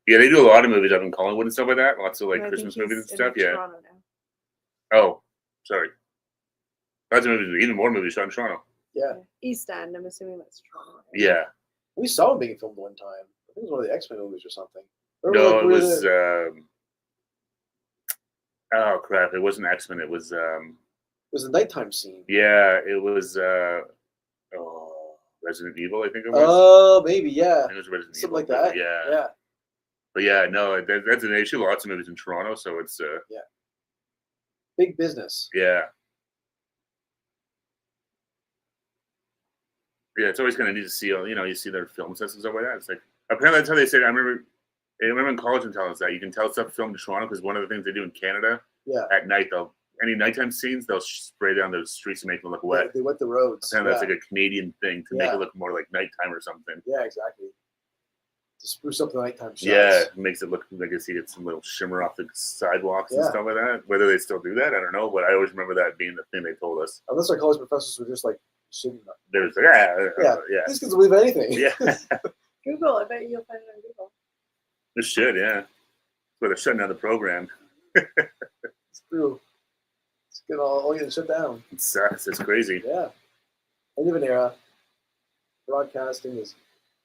Speaker 2: Yeah, they do a lot of movies up in Collingwood and stuff like that. Lots of like Christmas movies and stuff. Yeah.
Speaker 1: Toronto now.
Speaker 2: Oh, sorry. Lots of movies, even more movies shot in Toronto.
Speaker 3: Yeah.
Speaker 1: East End. I'm assuming that's Toronto. Right?
Speaker 2: Yeah.
Speaker 3: We saw him being filmed one time. I think it was one of the X-Men movies or something.
Speaker 2: No, it was. Oh crap! It wasn't X-Men. It was.
Speaker 3: It was a nighttime scene.
Speaker 2: Yeah, it was. Resident Evil, I think it was.
Speaker 3: Oh, maybe, yeah.
Speaker 2: I think it was Resident
Speaker 3: Something
Speaker 2: Evil.
Speaker 3: like that.
Speaker 2: Yeah. But yeah, no, that's an issue. Lots of movies in Toronto, so it's.
Speaker 3: Yeah. Big business.
Speaker 2: Yeah. Yeah, it's always kind of neat to see. You see their film sets and stuff like that. It's like apparently that's how they said. I remember in college and telling us that you can tell stuff filmed in Toronto because one of the things they do in Canada.
Speaker 3: Yeah.
Speaker 2: At night, any nighttime scenes, they'll spray down the streets to make them look wet.
Speaker 3: They wet the roads.
Speaker 2: And that's like a Canadian thing to make it look more like nighttime or something.
Speaker 3: Yeah, exactly. To spruce up the nighttime shots.
Speaker 2: Yeah, it makes it look like you see some little shimmer off the sidewalks and stuff like that. Whether they still do that, I don't know. But I always remember that being the thing they told us.
Speaker 3: Unless our college professors were just like shitting up.
Speaker 2: There's yeah.
Speaker 3: These kids believe anything.
Speaker 2: Yeah.
Speaker 1: Google. I bet you'll find it on Google.
Speaker 2: It should, yeah. But they're shutting down the program.
Speaker 3: It's true. It's getting all getting shut down.
Speaker 2: It sucks. It's crazy.
Speaker 3: Yeah. End of an era. Broadcasting is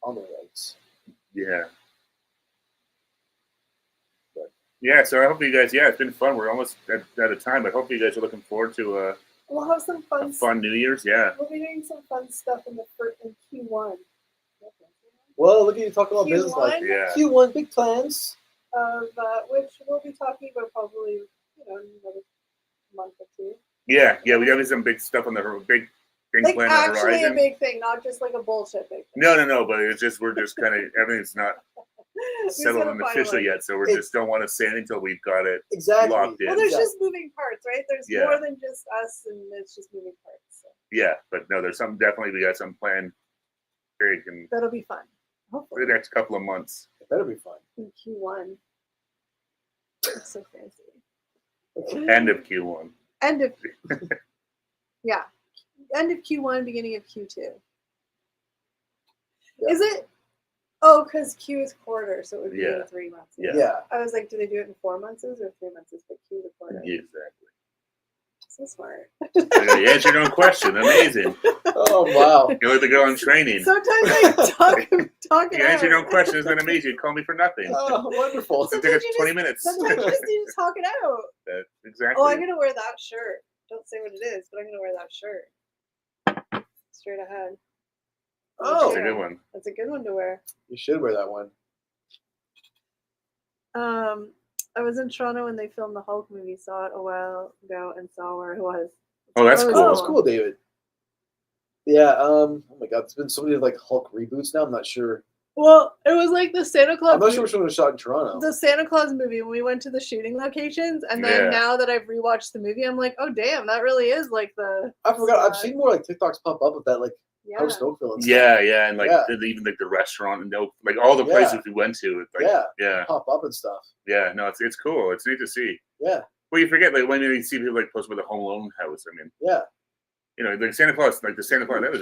Speaker 3: on the roads.
Speaker 2: Yeah. But yeah, so I hope you guys. Yeah, it's been fun. We're almost at a time, but hopefully you guys are looking forward to
Speaker 1: we'll have some fun.
Speaker 2: Fun New Year's. Yeah.
Speaker 1: We'll be doing some fun stuff in Q1.
Speaker 3: Well, look at you talking about business like Q1 big plans.
Speaker 1: Of which we'll be talking about probably another month or two.
Speaker 2: Yeah, we have some big stuff on the big
Speaker 1: Like
Speaker 2: plan on the
Speaker 1: actually
Speaker 2: horizon.
Speaker 1: a big thing, not just like a bullshit big thing.
Speaker 2: No, but it's just we're just kind of everything's not settled and official yet, so we just don't want to say anything until we've got it locked in.
Speaker 1: Well, there's just moving parts, right? There's more than just us, and it's just moving parts. So.
Speaker 2: Yeah, but no, there's some definitely we got some planned.
Speaker 1: That'll be fun. Hopefully,
Speaker 2: for the next couple of months.
Speaker 3: It better be fun.
Speaker 1: In Q1. That's so fancy.
Speaker 2: End of Q1.
Speaker 1: End of yeah. End of Q1, beginning of Q2. Yeah. Is it? Oh, because Q is quarter, so it would be in 3 months.
Speaker 3: Yeah.
Speaker 1: I was like, do they do it in 4 months or 3 months? But Q is a quarter.
Speaker 2: Yeah, exactly.
Speaker 1: So smart.
Speaker 2: You answered your own question. Amazing.
Speaker 3: Oh, wow.
Speaker 2: You're like the girl in training.
Speaker 1: Sometimes I talk
Speaker 2: You answered your own question. It's been amazing. You called me for nothing.
Speaker 3: Oh, wonderful.
Speaker 2: It took us 20 minutes.
Speaker 1: Sometimes you just need to talk it out.
Speaker 2: Exactly.
Speaker 1: Oh, I'm going to wear that shirt. Don't say what it is, but I'm going to wear that shirt. Straight ahead.
Speaker 3: Oh,
Speaker 2: that's a good one.
Speaker 1: That's a good one to wear.
Speaker 3: You should wear that one.
Speaker 1: I was in Toronto when they filmed the Hulk movie. Saw it a while ago and saw where it was.
Speaker 2: Oh, that's cool.
Speaker 3: Oh, that's cool, David. Yeah. Oh my God, there's been so many like Hulk reboots now. I'm not sure.
Speaker 1: Well, it was like the Santa Claus.
Speaker 3: I'm not sure which one was shot in Toronto.
Speaker 1: The Santa Claus movie when we went to the shooting locations, and then now that I've rewatched the movie, I'm like, oh damn, that really is like the.
Speaker 3: I forgot. I've seen more like TikToks pop up with that like House Oakville and stuff.
Speaker 2: Yeah, and like even like the restaurant and like all the places we went to. Like,
Speaker 3: pop up and stuff.
Speaker 2: Yeah, no, it's cool. It's neat to see.
Speaker 3: Yeah.
Speaker 2: Well, you forget like when you see people like post about the Home Alone house. I mean.
Speaker 3: Yeah.
Speaker 2: You know, like Santa Claus, that was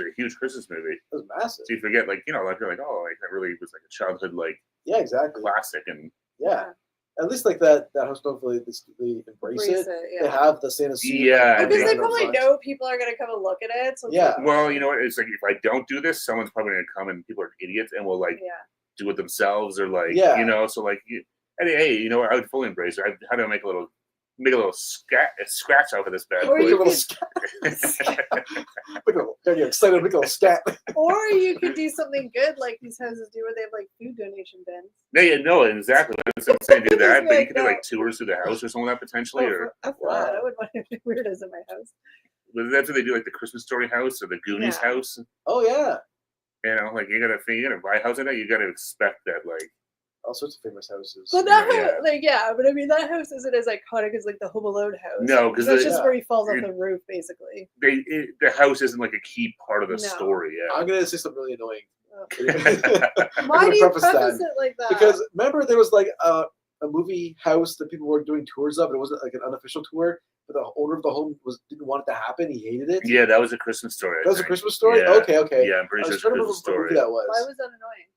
Speaker 2: a huge Christmas movie.
Speaker 3: It was massive.
Speaker 2: So you forget, like, you know, like you're like, oh, like that really was like a childhood, like,
Speaker 3: exactly,
Speaker 2: classic, and
Speaker 3: at least like that house, hopefully they embrace it. They have the Santa suit.
Speaker 1: Yeah, because they probably know people are gonna come and look at it. So
Speaker 2: well, you know what? It's like if I don't do this, someone's probably gonna come and people are idiots and will like do it themselves or like you know. So like, hey, you know what? I would fully embrace it. How do I make a little scratch off of this bad boy.
Speaker 3: Make a little scat. You're excited to make a little scat.
Speaker 1: Or you could do something good like these houses do where they have like food donation bins.
Speaker 2: No, exactly. I'm saying do that, but you could do like tours through the house or something like that potentially.
Speaker 1: I would want to do weirdos in my house.
Speaker 2: But that's what they do, like the Christmas Story house or the Goonies house.
Speaker 3: Oh yeah.
Speaker 2: You know, like you gotta buy a house in that. You gotta expect that, like.
Speaker 3: All sorts of famous houses.
Speaker 1: But that house, but I mean, that house isn't as iconic as like the Home Alone house.
Speaker 2: No, because
Speaker 1: that's just where he falls off the roof, basically.
Speaker 2: The house isn't like a key part of the story. Yeah,
Speaker 3: I'm gonna say something really annoying.
Speaker 1: Why do you preface it like that?
Speaker 3: Because remember, there was like a movie house that people were doing tours of. It wasn't like an unofficial tour, but the owner of the home didn't want it to happen. He hated it.
Speaker 2: Yeah, that was a Christmas Story.
Speaker 3: That was a Christmas Story.
Speaker 2: Yeah.
Speaker 3: Okay.
Speaker 2: Yeah, I'm pretty sure it's a Christmas Story.
Speaker 3: That was.
Speaker 1: Why was that annoying?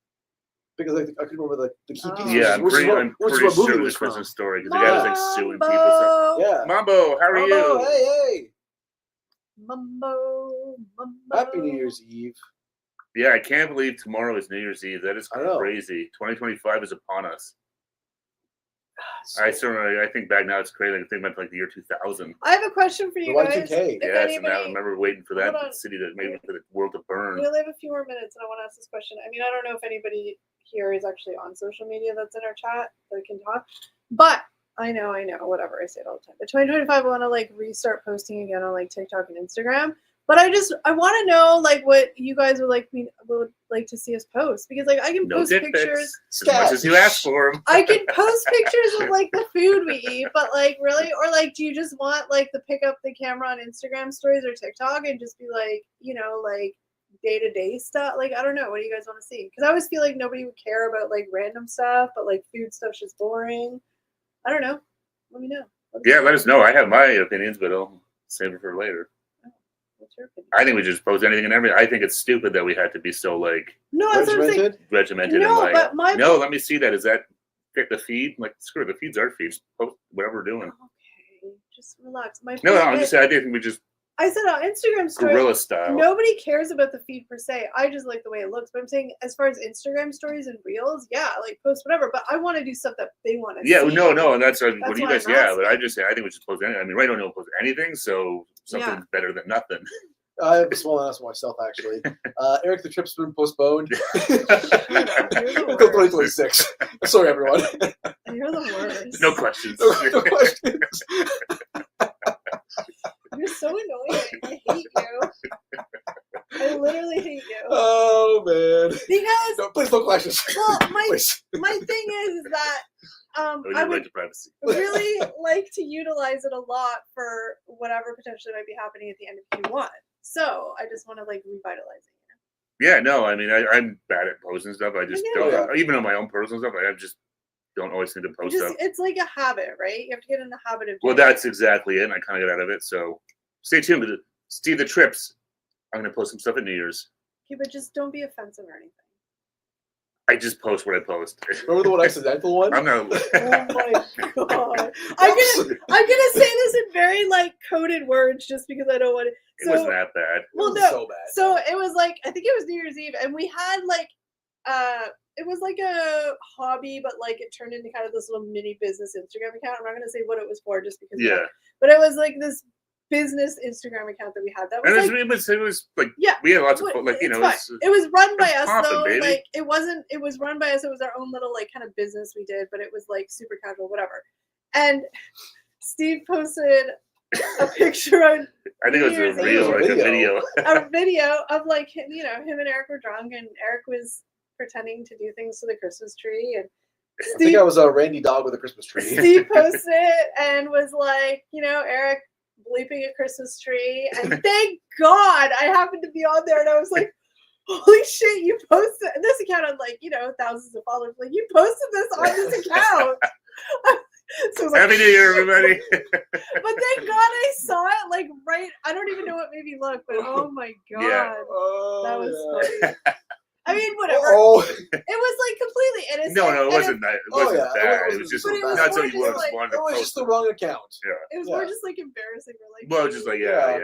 Speaker 3: Because I couldn't remember the key pieces.
Speaker 2: Yeah, I'm pretty sure it was a Christmas Story because the guy was like suing people. So. Yeah. Mambo, how are you?
Speaker 3: Hey.
Speaker 1: Mambo.
Speaker 3: Happy New Year's Eve.
Speaker 2: Yeah, I can't believe tomorrow is New Year's Eve. That is crazy. 2025 is upon us. I think back now it's crazy. I think about like the year 2000.
Speaker 1: I have a question for you guys.
Speaker 3: Y2K.
Speaker 2: Yes, and I remember waiting for that city to maybe for the world to burn.
Speaker 1: We only have a few more minutes, and I want to ask this question. I mean, I don't know if anybody here is actually on social media that's in our chat that can talk, but I know, whatever, I say it all the time. But 2025, I want to like restart posting again on like TikTok and Instagram. But I want to know like what you guys would like to see us post, because like I can post pictures
Speaker 2: as much as you ask for them.
Speaker 1: I can post pictures of like the food we eat, but like really, or like do you just want like to pick up the camera on Instagram stories or TikTok and just be like, you know, like day-to-day stuff? Like I don't know, what do you guys want to see? Because I always feel like nobody would care about like random stuff, but like food stuff's just boring. I don't know. Let me know.
Speaker 2: Let us know. I have my opinions, but I'll save it for later.
Speaker 1: What's your opinion?
Speaker 2: I think we just post anything and everything. I think it's stupid that we had to be so like regimented
Speaker 1: no,
Speaker 2: and
Speaker 1: but
Speaker 2: let me see that. Is that fit the feed? Like screw it, the feed's our feed. Just post whatever we're doing.
Speaker 1: Okay, just relax.
Speaker 2: I'm just saying. I think we just.
Speaker 1: I said on Instagram stories,
Speaker 2: guerrilla style.
Speaker 1: Nobody cares about the feed per se. I just like the way it looks. But I'm saying, as far as Instagram stories and reels, like post whatever. But I want to do stuff that they want to see.
Speaker 2: Yeah, no, and that's what do you guys? But I just say I think we should post anything. I mean, right now we don't post anything, so something's better than nothing.
Speaker 3: I have a small announcement myself, actually. Eric the Trip's been postponed until 2026. Sorry, everyone.
Speaker 1: You're the worst.
Speaker 2: No questions.
Speaker 3: No questions.
Speaker 1: so annoying. I hate you. I literally hate you.
Speaker 3: Oh man.
Speaker 1: Because
Speaker 3: no, please don't clash us.
Speaker 1: Well, my thing is that I would really like to utilize it a lot for whatever potentially might be happening at the end of Q1. So I just want to like revitalize it.
Speaker 2: Yeah, no, I mean, I'm bad at posting stuff. I just don't, even on my own personal stuff, I just don't always need to post stuff.
Speaker 1: It's like a habit, right? You have to get in the habit of doing
Speaker 2: Well, that's exactly it. And I kind of got out of it. So stay tuned with Steve the Trips. I'm going to post some stuff at New Year's.
Speaker 1: Okay, but just don't be offensive or anything.
Speaker 2: I just post what I post.
Speaker 3: Remember the one accidental one?
Speaker 2: I'm not.
Speaker 1: Oh my god! I'm gonna say this in very like coded words just because I don't want to.
Speaker 2: It wasn't that bad.
Speaker 1: Well, no. So bad. So it was like I think it was New Year's Eve, and we had like it was like a hobby, but like it turned into kind of this little mini business Instagram account. I'm not gonna say what it was for, just because.
Speaker 2: Yeah.
Speaker 1: But it was like this business Instagram account that we had. That was
Speaker 2: and
Speaker 1: like,
Speaker 2: it was like we had lots of like
Speaker 1: it was run by us though.
Speaker 2: Baby.
Speaker 1: Like it was run by us. It was our own little like kind of business we did, but it was like super casual, whatever. And Steve posted a picture on
Speaker 2: I think it was a video.
Speaker 1: A video of like him, him and Eric were drunk, and Eric was pretending to do things to the Christmas tree, and
Speaker 3: Steve, I think I was a Randy dog with a Christmas tree.
Speaker 1: Steve posted it and was like, Eric bleeping a Christmas tree, and thank God I happened to be on there, and I was like, holy shit, you posted this account on like, thousands of followers. Like, you posted this on this account. So like,
Speaker 2: Happy New Year, everybody.
Speaker 1: But thank God I saw it like right. I don't even know what made me look, but oh my God.
Speaker 2: Yeah.
Speaker 1: That was funny. I mean, whatever. Oh. It was like completely innocent.
Speaker 2: No, it wasn't that. It wasn't that. It was just not so you wanted to
Speaker 3: It was just the wrong account.
Speaker 2: Yeah.
Speaker 1: It was more just like embarrassing.
Speaker 2: Well, just like yeah.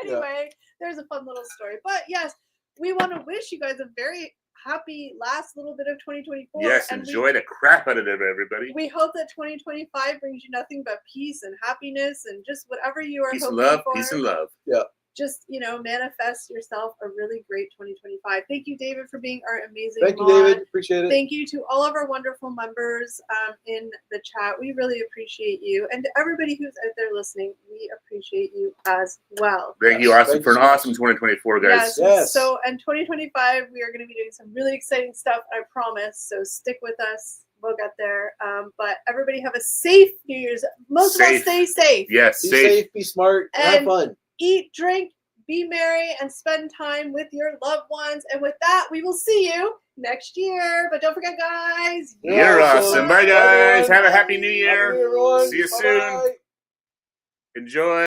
Speaker 1: Anyway, there's a fun little story. But yes, we want to wish you guys a very happy last little bit of 2024.
Speaker 2: Yes, enjoy the crap out of it, everybody.
Speaker 1: We hope that 2025 brings you nothing but peace and happiness and just whatever you are
Speaker 2: hoping
Speaker 1: for.
Speaker 2: Peace and love.
Speaker 3: Yeah.
Speaker 1: Just, manifest yourself a really great 2025. Thank you, David, for being our amazing
Speaker 3: Thank you, David. Appreciate it.
Speaker 1: Thank you to all of our wonderful members in the chat. We really appreciate you. And to everybody who's out there listening, we appreciate you as well.
Speaker 2: Thank you, awesome, for an awesome 2024, guys.
Speaker 1: Yes. So, in 2025, we are going to be doing some really exciting stuff, I promise. So, stick with us. We'll get there. But everybody have a safe New Year's. Most of all, stay safe.
Speaker 2: Yes,
Speaker 3: be safe, be smart, and have fun.
Speaker 1: Eat, drink, be merry, and spend time with your loved ones. And with that, we will see you next year. But don't forget, guys.
Speaker 2: You're awesome. Bye, guys. Have a happy New Year.
Speaker 3: Happy New Year, everyone.
Speaker 2: See you
Speaker 3: Bye-bye.
Speaker 2: soon. Enjoy.